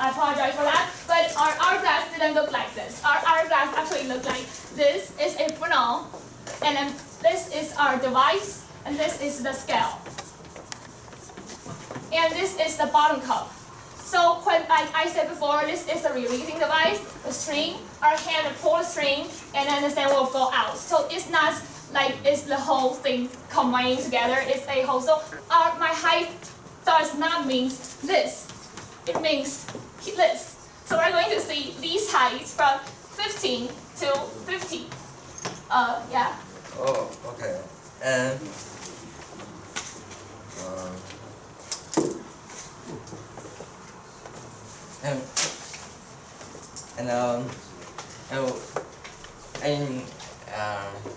apologize for that. But our hourglass didn't look like this. Our hourglass actually looked like this is a funnel, and then this is our device, and this is the scale. And this is the bottom cup. So when, like I said before, this is the releasing device, the string, our hand will pull the string, and then the sand will go out. So it's not like it's the whole thing combining together, it's a whole. So my height does not mean this, it means this. So we're going to see these heights from 15 to 50. Yeah. Oh, okay. And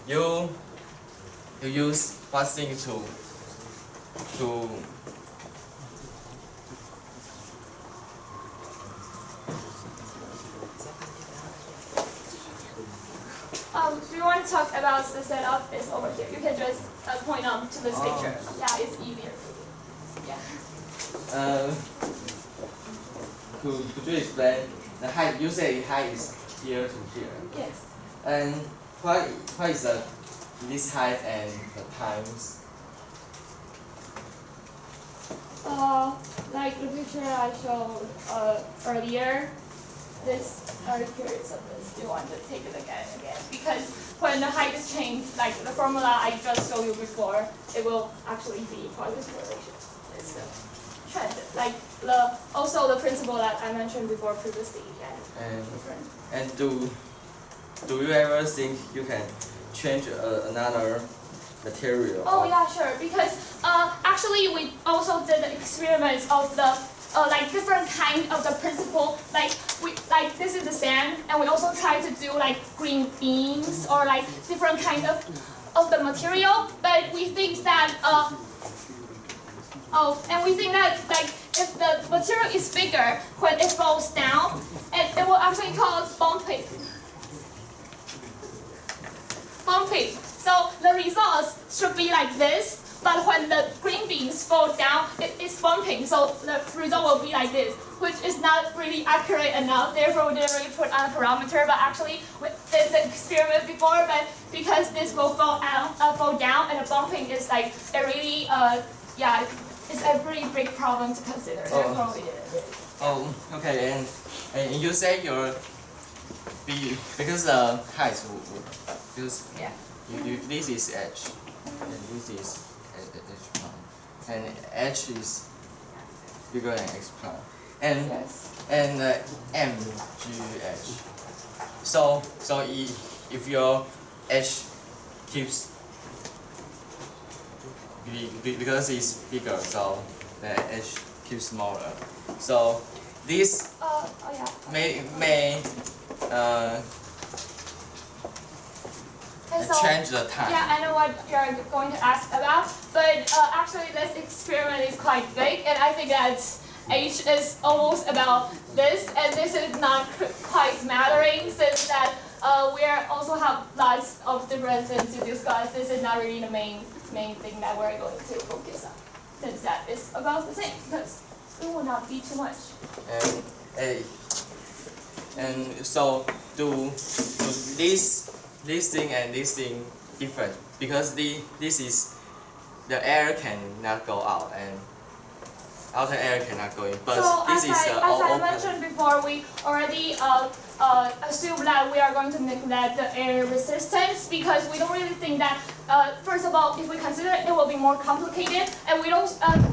you use what thing to do you want to talk about the setup? It's over here. You can just point on to this picture. Yeah, it's easier. Yeah. Could you explain the height? You say height is here to here. Yes. And what is this height and the times? Like the picture I showed earlier, this are the periods of this. Do you want to take it again? Because when the height is changed, like the formula I just showed you before, it will actually be positive correlation. It's the trend, like also the principle that I mentioned before previously. And do you ever think you can change another material? Oh yeah, sure. Because actually we also did the experiments of the like different kind of the principle. Like this is the sand, and we also try to do like green beans or like different kind of the material. But we think that like if the material is bigger, when it falls down, it will actually cause bumping. So the results should be like this, but when the green beans fall down, it is bumping. So the result will be like this, which is not really accurate enough. Therefore, we didn't really put on a parameter. But actually, we did the experiment before. But because this will fall down, and the bumping is like a really it's a pretty big problem to consider. Therefore, we did it. Oh, okay. And you say your because the height because yeah. If this is h and this is h prime and h is bigger than x prime and m g h. So if your h keeps because it's bigger, so the h keeps smaller. So this may change the time. Yeah, I know what you're going to ask about, but actually this experiment is quite big, and I think that h is almost about this, and this is not quite mattering since that we also have lots of differences to discuss. This is not really the main thing that we're going to focus on, since that is about the same, because it will not be too much. And so do this thing and this thing different because this is the air cannot go out and outer air cannot go in. But so this is as I mentioned before, we already assume that we are going to neglect the air resistance because we don't really think that. First of all, if we consider it will be more complicated, and we don't.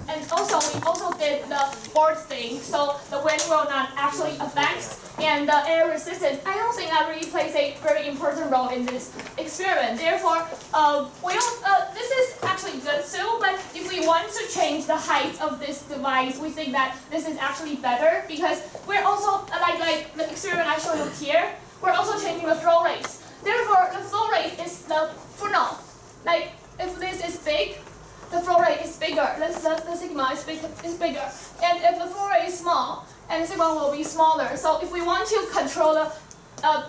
And also we also did the board thing, so the wind will not actually affect. And the air resistance, I don't think that really plays a very important role in this experiment. Therefore, we don't. This is actually good too. But if we want to change the height of this device, we think that this is actually better because we're also like the experiment I showed you here. We're also changing the flow rate. Therefore, the flow rate is the funnel. Like if this is big, the flow rate is bigger. The sigma is bigger. And if the flow rate is small, and the sigma will be smaller. So if we want to control the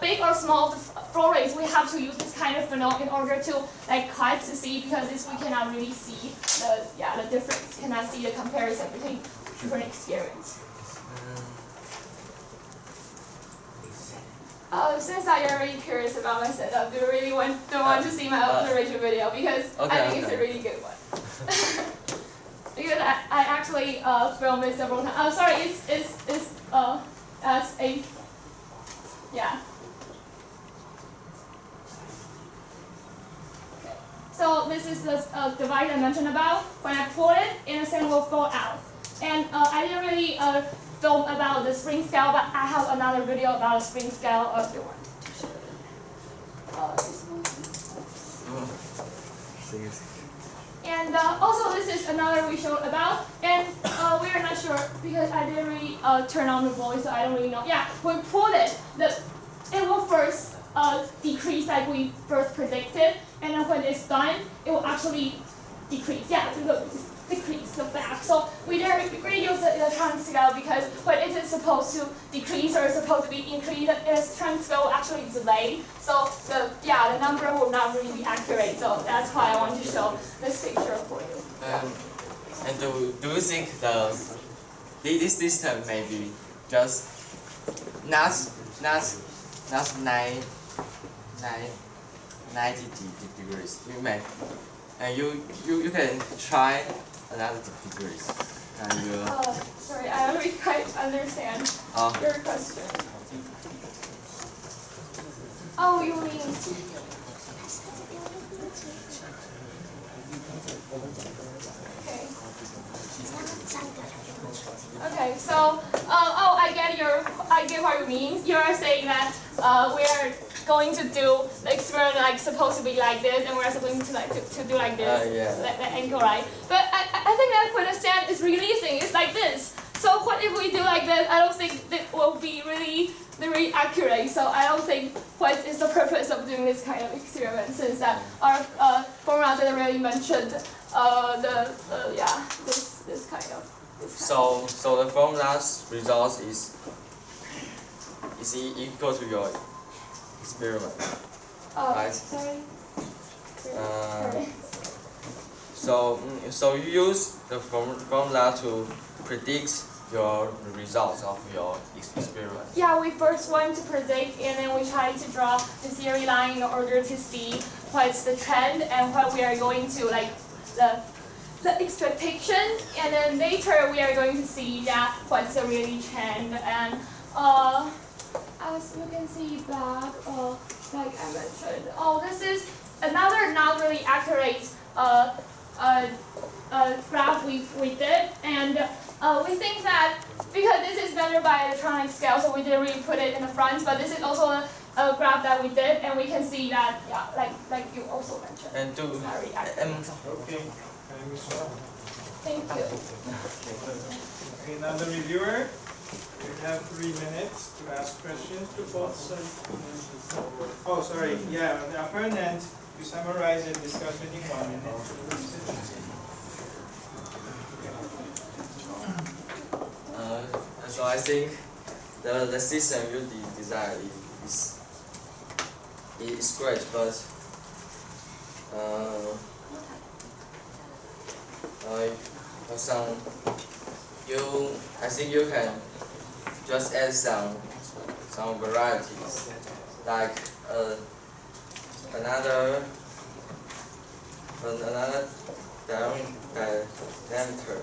big or small flow rates, we have to use this kind of funnel in order to cut to see, because this we cannot really see the difference. Cannot see the comparison between different experiments. Since you're really curious about my setup, do you really want to see my observation video? Because I think it's a really good one. Because I actually filmed it several times. Oh, sorry, it's as a yeah. Okay. So this is the device I mentioned about. When I pull it, innocent will fall out. And I didn't really film about the spring scale, but I have another video about the spring scale of the one. And also this is another we showed about, and we are not sure because I didn't really turn on the voice, so I don't really know. Yeah, when we pulled it, it will first decrease like we first predicted, and then when it's done, it will actually decrease. Yeah, it will decrease the back. So we didn't really use the electronic scale because when it is supposed to decrease or supposed to be increased, the electronic scale will actually delay. So the number will not really be accurate. So that's why I want to show this picture for you. And do you think this system may be just not 90 degrees? You can try another degrees. Sorry, I don't really quite understand your question. Oh, you mean? Okay, so I get what you mean. You are saying that we are going to do the experiment like supposed to be like this, and we're supposed to do like this, the angle, right? But I think that when the stand is releasing, it's like this. So what if we do like this? I don't think it will be really accurate. So I don't think what is the purpose of doing this kind of experiment, since that our formula didn't really mention this kind of. So the formula's result is equal to your experiment, right? Sorry. So you use the formula to predict your results of your experiment. Yeah, we first want to predict, and then we try to draw the theory line in order to see what's the trend and what we are going to the expectation, and then later we are going to see that what's the really trend. And as you can see back, like I mentioned, this is another not really accurate graph we did, and we think that because this is measured by electronic scale, so we didn't really put it in the front, but this is also a graph that we did, and we can see that, yeah, like you also mentioned. And to Okay. Thank you. Okay, now the reviewer, you have 3 minutes to ask questions to both sides. Oh, sorry. Yeah, the opponent, you summarize the discussion in 1 minute. So I think the system you design is great, but I think you can just add some varieties, like another diameter.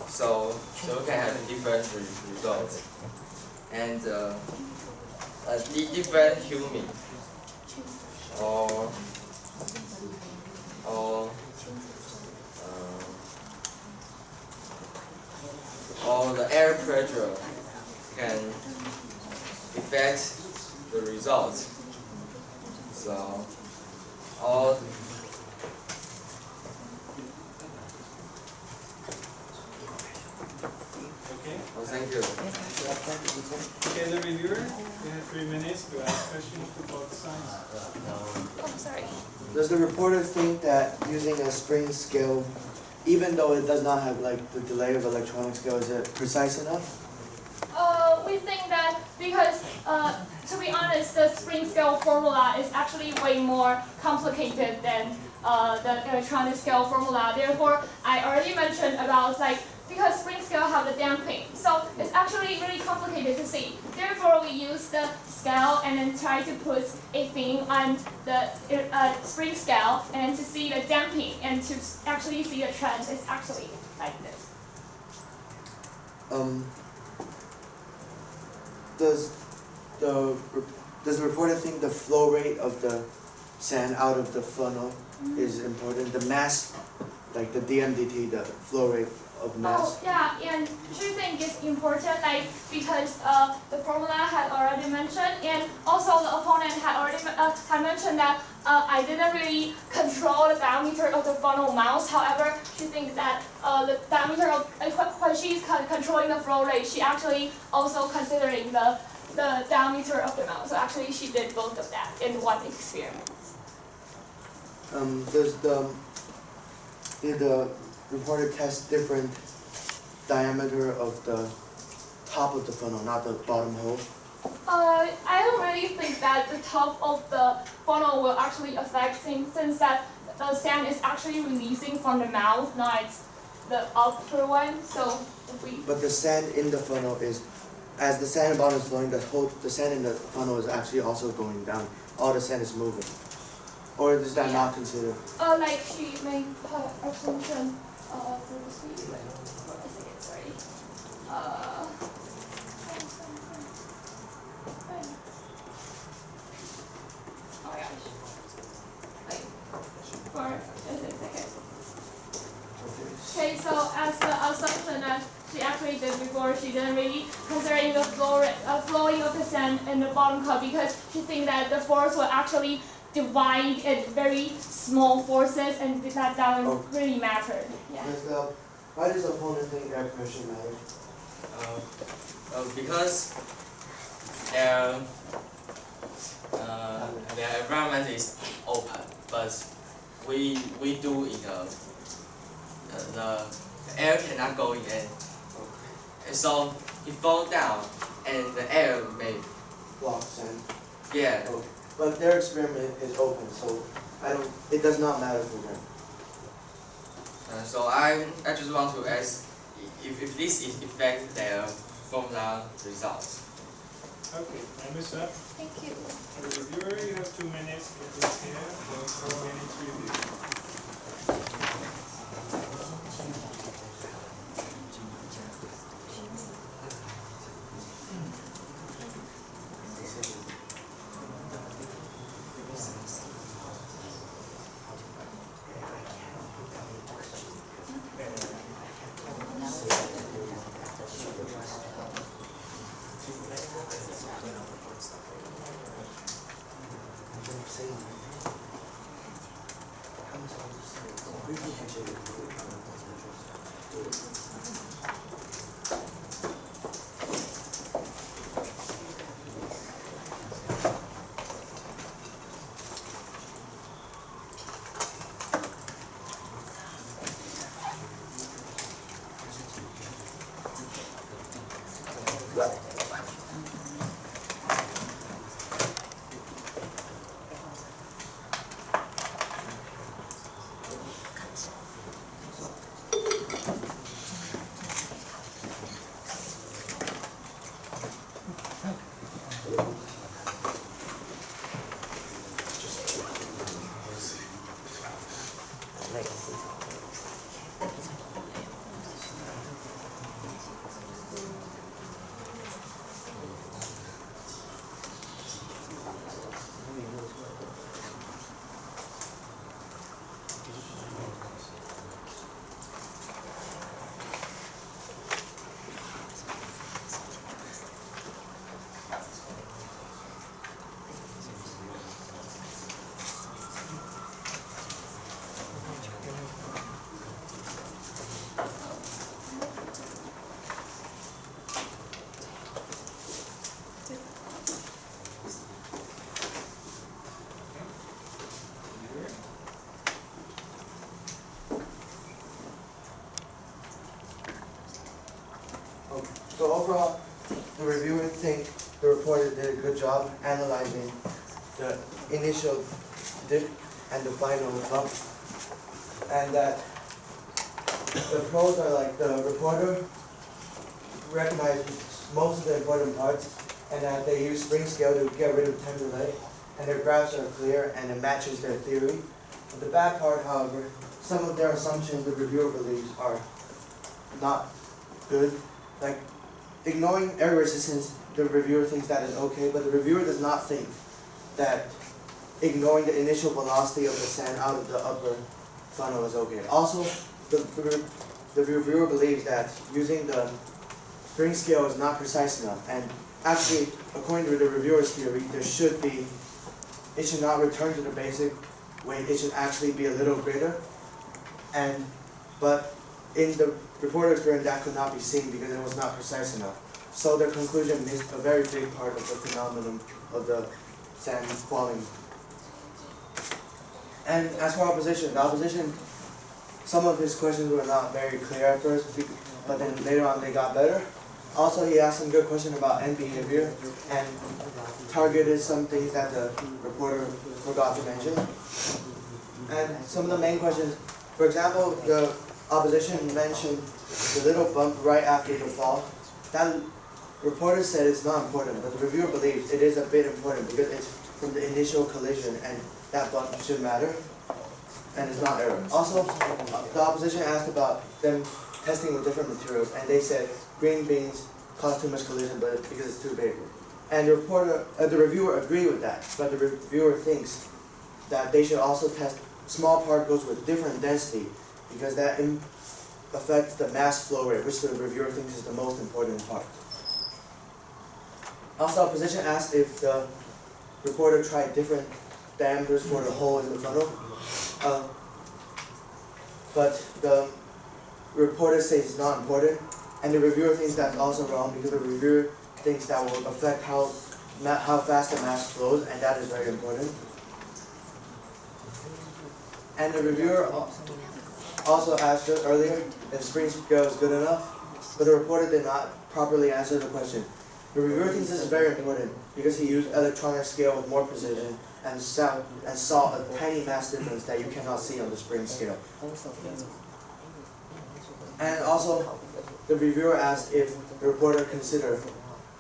So you can have different results, and different humid or the air pressure can affect the results. So all. Oh, thank you. Okay, the reviewer, you have 3 minutes to ask questions to both sides. Oh, sorry. Does the reporter think that using a spring scale, even though it does not have like the delay of electronic scale, is it precise enough? We think that because, to be honest, the spring scale formula is actually way more complicated than the electronic scale formula. Therefore, I already mentioned about because spring scale have the damping, so it's actually really complicated to see. Therefore, we use the scale and then try to put a thing on the spring scale and to see the damping and to actually see the trend. It's actually like this. Does the reporter think the flow rate of the sand out of the funnel is important? The mass, like the DMDT, the flow rate of mass. Oh yeah, and she think it's important, because the formula had already mentioned, and also the opponent had already had mentioned that I didn't really control the diameter of the funnel mouse. However, she thinks that the diameter of when she's controlling the flow rate, she actually also considering the diameter of the mouse. So actually, she did both of that in one experiment. Did the reporter test different diameter of the top of the funnel, not the bottom hole? I don't really think that the top of the funnel will actually affect things, since that the sand is actually releasing from the mouth, not the upper one. So if we. But the sand in the funnel is, as the sand bottom is flowing, the sand in the funnel is actually also going down. All the sand is moving. Or is that not considered? Like she made her assumption for the speed. Wait, a second, sorry. Oh my gosh. Wait, for just a second. Okay, so as the assumption that she actually did before, she didn't really considering the flowing of the sand in the bottom cup, because she thinks that the force will actually divide in very small forces, and that doesn't really matter. Yeah. Why does the opponent think air pressure matters? Because their environment is open, but we do in the air cannot go in, and so it falls down, and the air may block sand. Yeah. Okay. But their experiment is open, so it does not matter for them. So I just want to ask if this affects their formula results. Okay, time is up. Thank you. For the reviewer, you have 2 minutes to prepare for 4 minutes review. So overall, the reviewer think the reporter did a good job analyzing the initial dip and the final bump, and that the pros are like the reporter recognized most of the important parts, and that they use spring scale to get rid of time delay, and their graphs are clear and it matches their theory. But the bad part, however, some of their assumptions the reviewer believes are not good. Like ignoring error resistance, the reviewer thinks that is okay, but the reviewer does not think that ignoring the initial velocity of the sand out of the upper funnel is okay. Also, the reviewer believes that using the spring scale is not precise enough, and actually, according to the reviewer's theory, it should not return to the basic weight, it should actually be a little greater, but in the reporter's experience that could not be seen because it was not precise enough. So their conclusion missed a very big part of the phenomenon of the sand falling. And as for opposition, the opposition, some of his questions were not very clear at first, but then later on they got better. Also, he asked some good questions about end behavior and targeted some things that the reporter forgot to mention. And some of the main questions, for example, the opposition mentioned the little bump right after the fall. That reporter said it's not important, but the reviewer believes it is a bit important because it's from the initial collision and that bump should matter, and it's not error. Also, the opposition asked about them testing with different materials, and they said green beans cause too much collision, but because it's too big. And the reviewer agreed with that, but the reviewer thinks that they should also test small particles with different density, because that affects the mass flow rate, which the reviewer thinks is the most important part. Also, opposition asked if the reporter tried different diameters for the hole in the funnel, but the reporter says it's not important, and the reviewer thinks that's also wrong because the reviewer thinks that will affect how fast the mass flows, and that is very important. And the reviewer also asked earlier if spring scale is good enough, but the reporter did not properly answer the question. The reviewer thinks this is very important because he used electronic scale with more precision and saw a tiny mass difference that you cannot see on the spring scale. And also, the reviewer asked if the reporter considered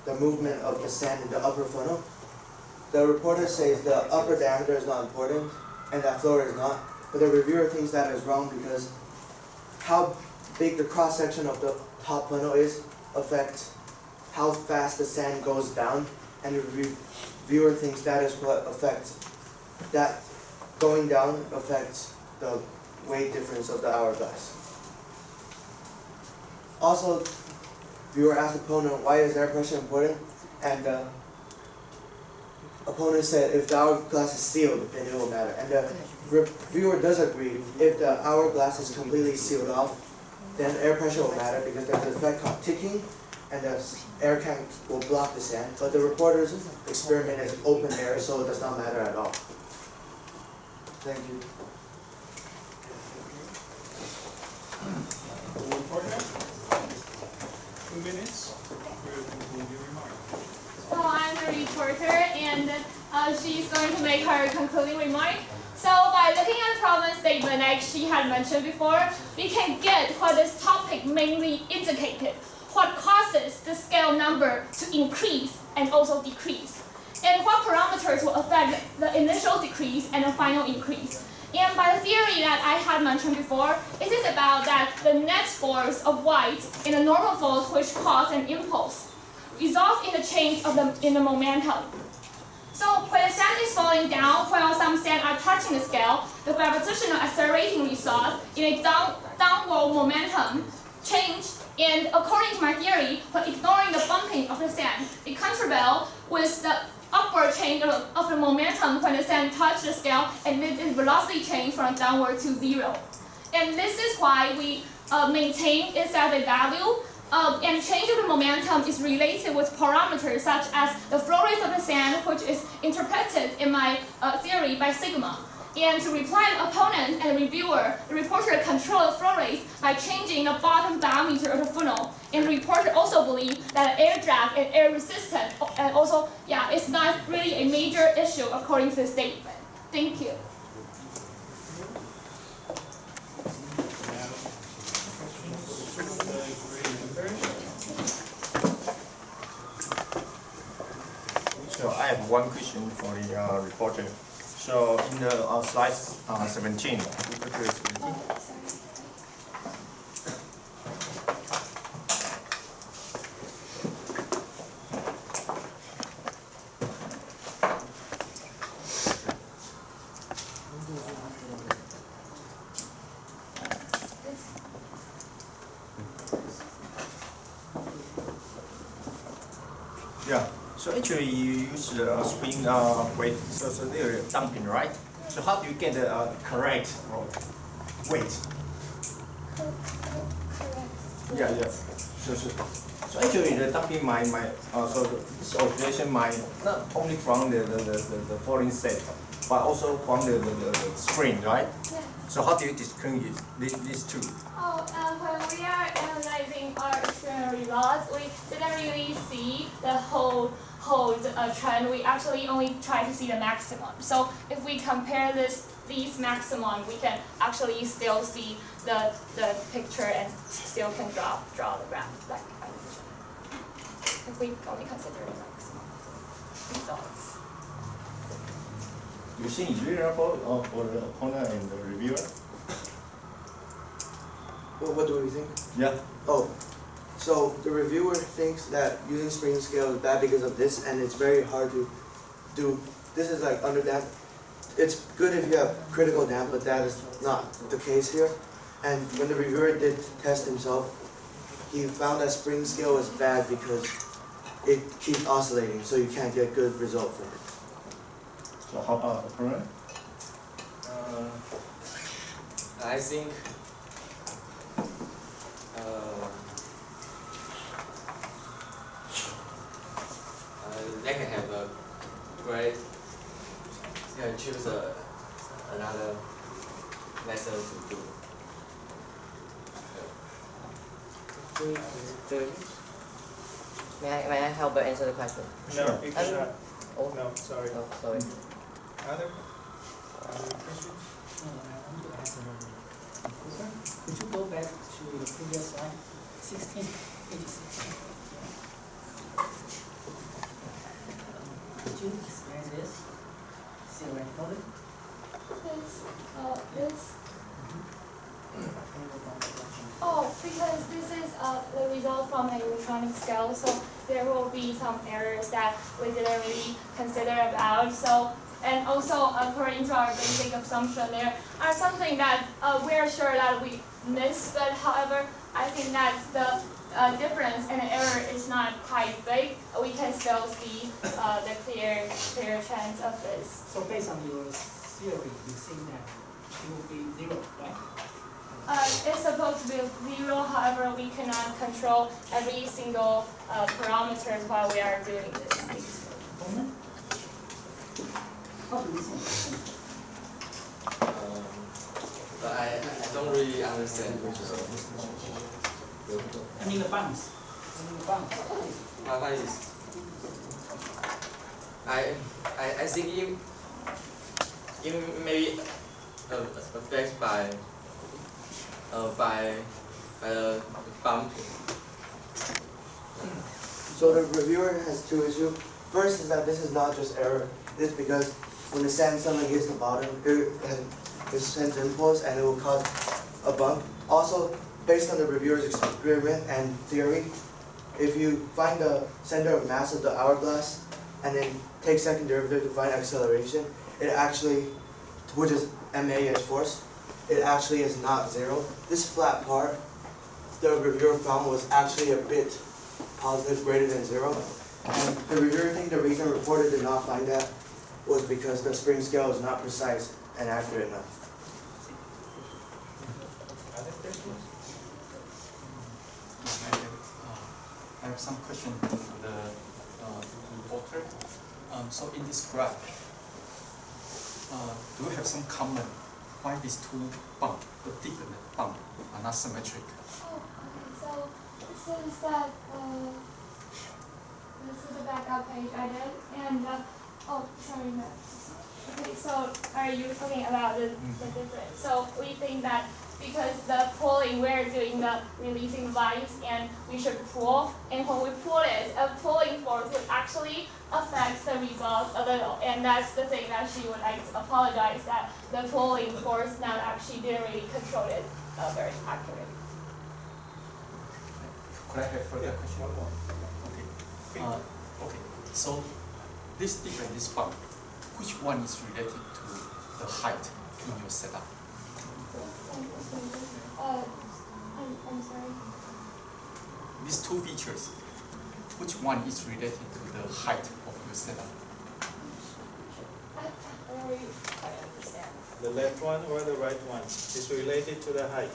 the movement of the sand in the upper funnel. The reporter says the upper diameter is not important and that flow rate is not, but the reviewer thinks that is wrong because how big the cross-section of the top funnel is affects how fast the sand goes down, and the reviewer thinks that is what affects, that going down affects the weight difference of the hourglass. Also, viewer asked the opponent, why is air pressure important? And the opponent said, if the hourglass is sealed, then it will matter. And the reviewer does agree, if the hourglass is completely sealed off, then air pressure will matter because there's an effect called ticking, and the air can will block the sand. But the reporter's experiment is open air, so it does not matter at all. Thank you. 2 minutes for your concluding remarks. So I'm the reporter, and she's going to make her concluding remark. So by looking at the problem statement, like she had mentioned before, we can get what this topic mainly indicated, what causes the scale number to increase and also decrease, and what parameters will affect the initial decrease and the final increase. And by the theory that I had mentioned before, it is about that the net force of white in a normal force which cause an impulse results in the change of the momentum. So when the sand is falling down, while some sand are touching the scale, the gravitational accelerating results in a downward momentum change. And according to my theory, when ignoring the bumping of the sand, it contravails with the upward change of the momentum when the sand touches the scale, and then the velocity change from downward to 0. And this is why we maintain it as a value. And change of the momentum is related with parameters such as the flow rate of the sand, which is interpreted in my theory by sigma. And to reply the opponent and the reviewer, the reporter controls the flow rate by changing the bottom diameter of the funnel. And the reporter also believes that air drag and air resistance, and also, it's not really a major issue according to the statement. Thank you. So I have one question for the reporter. So in the slide 17, so actually you use the spring weight, so they're dumping, right? So how do you get the correct weight? So actually the dumping so this oscillation might not only from the falling set, but also from the spring, right? Yeah. So how do you distinguish these two? When we are analyzing our external results, we didn't really see the whole trend. We actually only try to see the maximum. So if we compare these maximum, we can actually still see the picture and still can draw the graph like I mentioned. If we only consider the maximum results. You think it's reasonable for the opponent and the reviewer? Well, what do we think? Yeah. Oh, so the reviewer thinks that using spring scale is bad because of this, and it's very hard to do. This is like under damp. It's good if you have critical damp, but that is not the case here. And when the reviewer did test himself, he found that spring scale is bad because it keeps oscillating, so you can't get good result from it. So how about opponent? I think they can have a great, they can choose another lesson to do. May I help but answer the question? No, you cannot. Oh. No, sorry. Oh, sorry. Other questions? Could you go back to the previous slide, 16, page 16? Could you explain this? Theoretically? This. Oh, because this is the result from a electronic scale, so there will be some errors that we didn't really consider about. So, and also according to our basic assumption, there are something that we are sure that we missed, but however, I think that the difference and the error is not quite big. We can still see the clear trends of this. So based on your theory, you think that it will be 0, right? It's supposed to be 0, however, we cannot control every single parameter while we are doing this. How do you think? But I don't really understand which is. I mean the bounds. Bang is. I think it maybe affected by the bumping. So the reviewer has two issues. First is that this is not just error. It's because when the sand suddenly hits the bottom, it sends impulse and it will cause a bump. Also, based on the reviewer's experiment and theory, if you find the center of mass of the hourglass and then take second derivative to find acceleration, it actually, which is ma as force, it actually is not zero. This flat part, the reviewer found was actually a bit positive, greater than zero. And the reviewer think the reason reporter did not find that was because the spring scale is not precise and accurate enough. Other questions? I have some question to the reporter. So in this graph, do you have some comment why these two bumps, the tip and the bump, are not symmetric? Oh, okay. So since that this is the backup page I did, and oh, sorry, no. Okay, so are you talking about the difference? So we think that because the pulling, we're doing the releasing device, and we should pull, and when we pull it, a pulling force would actually affect the result a little, and that's the thing that she would like to apologize that the pulling force not actually didn't really control it very accurately. Could I have further question? Okay. Okay. So this tip and this bump, which one is related to the height in your setup? I'm sorry. These two features, which one is related to the height of your setup? I don't really quite understand. The left one or the right one is related to the height.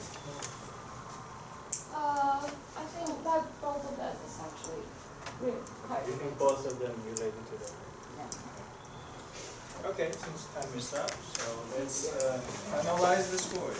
I think that both of them is actually really quite. You think both of them related to the height? Yeah. Okay, since time is up, so let's finalize the score.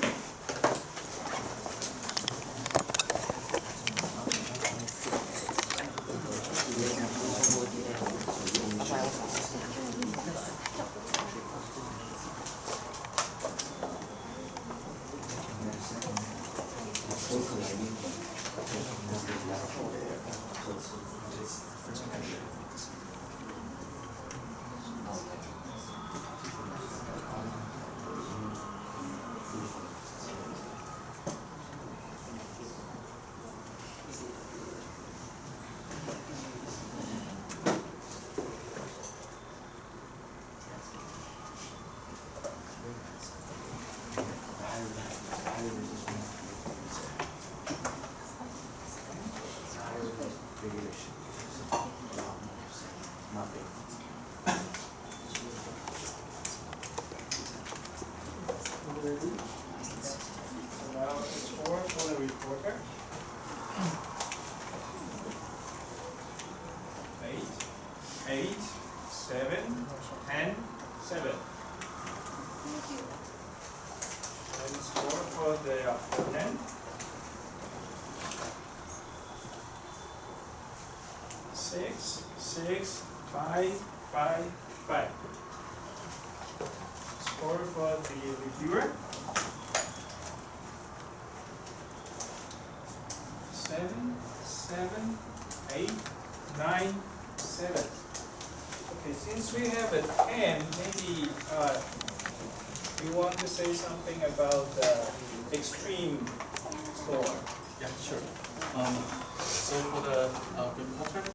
Now it's 4 for the reporter. 8, 7, and 7. Thank you. And score for the opponent. 6, 6, 5, 5, 5. Score for the reviewer. 7, 7, 8, 9, 7. Okay, since we have a 10, maybe you want to say something about the extreme score. Yeah, sure. So for the reporter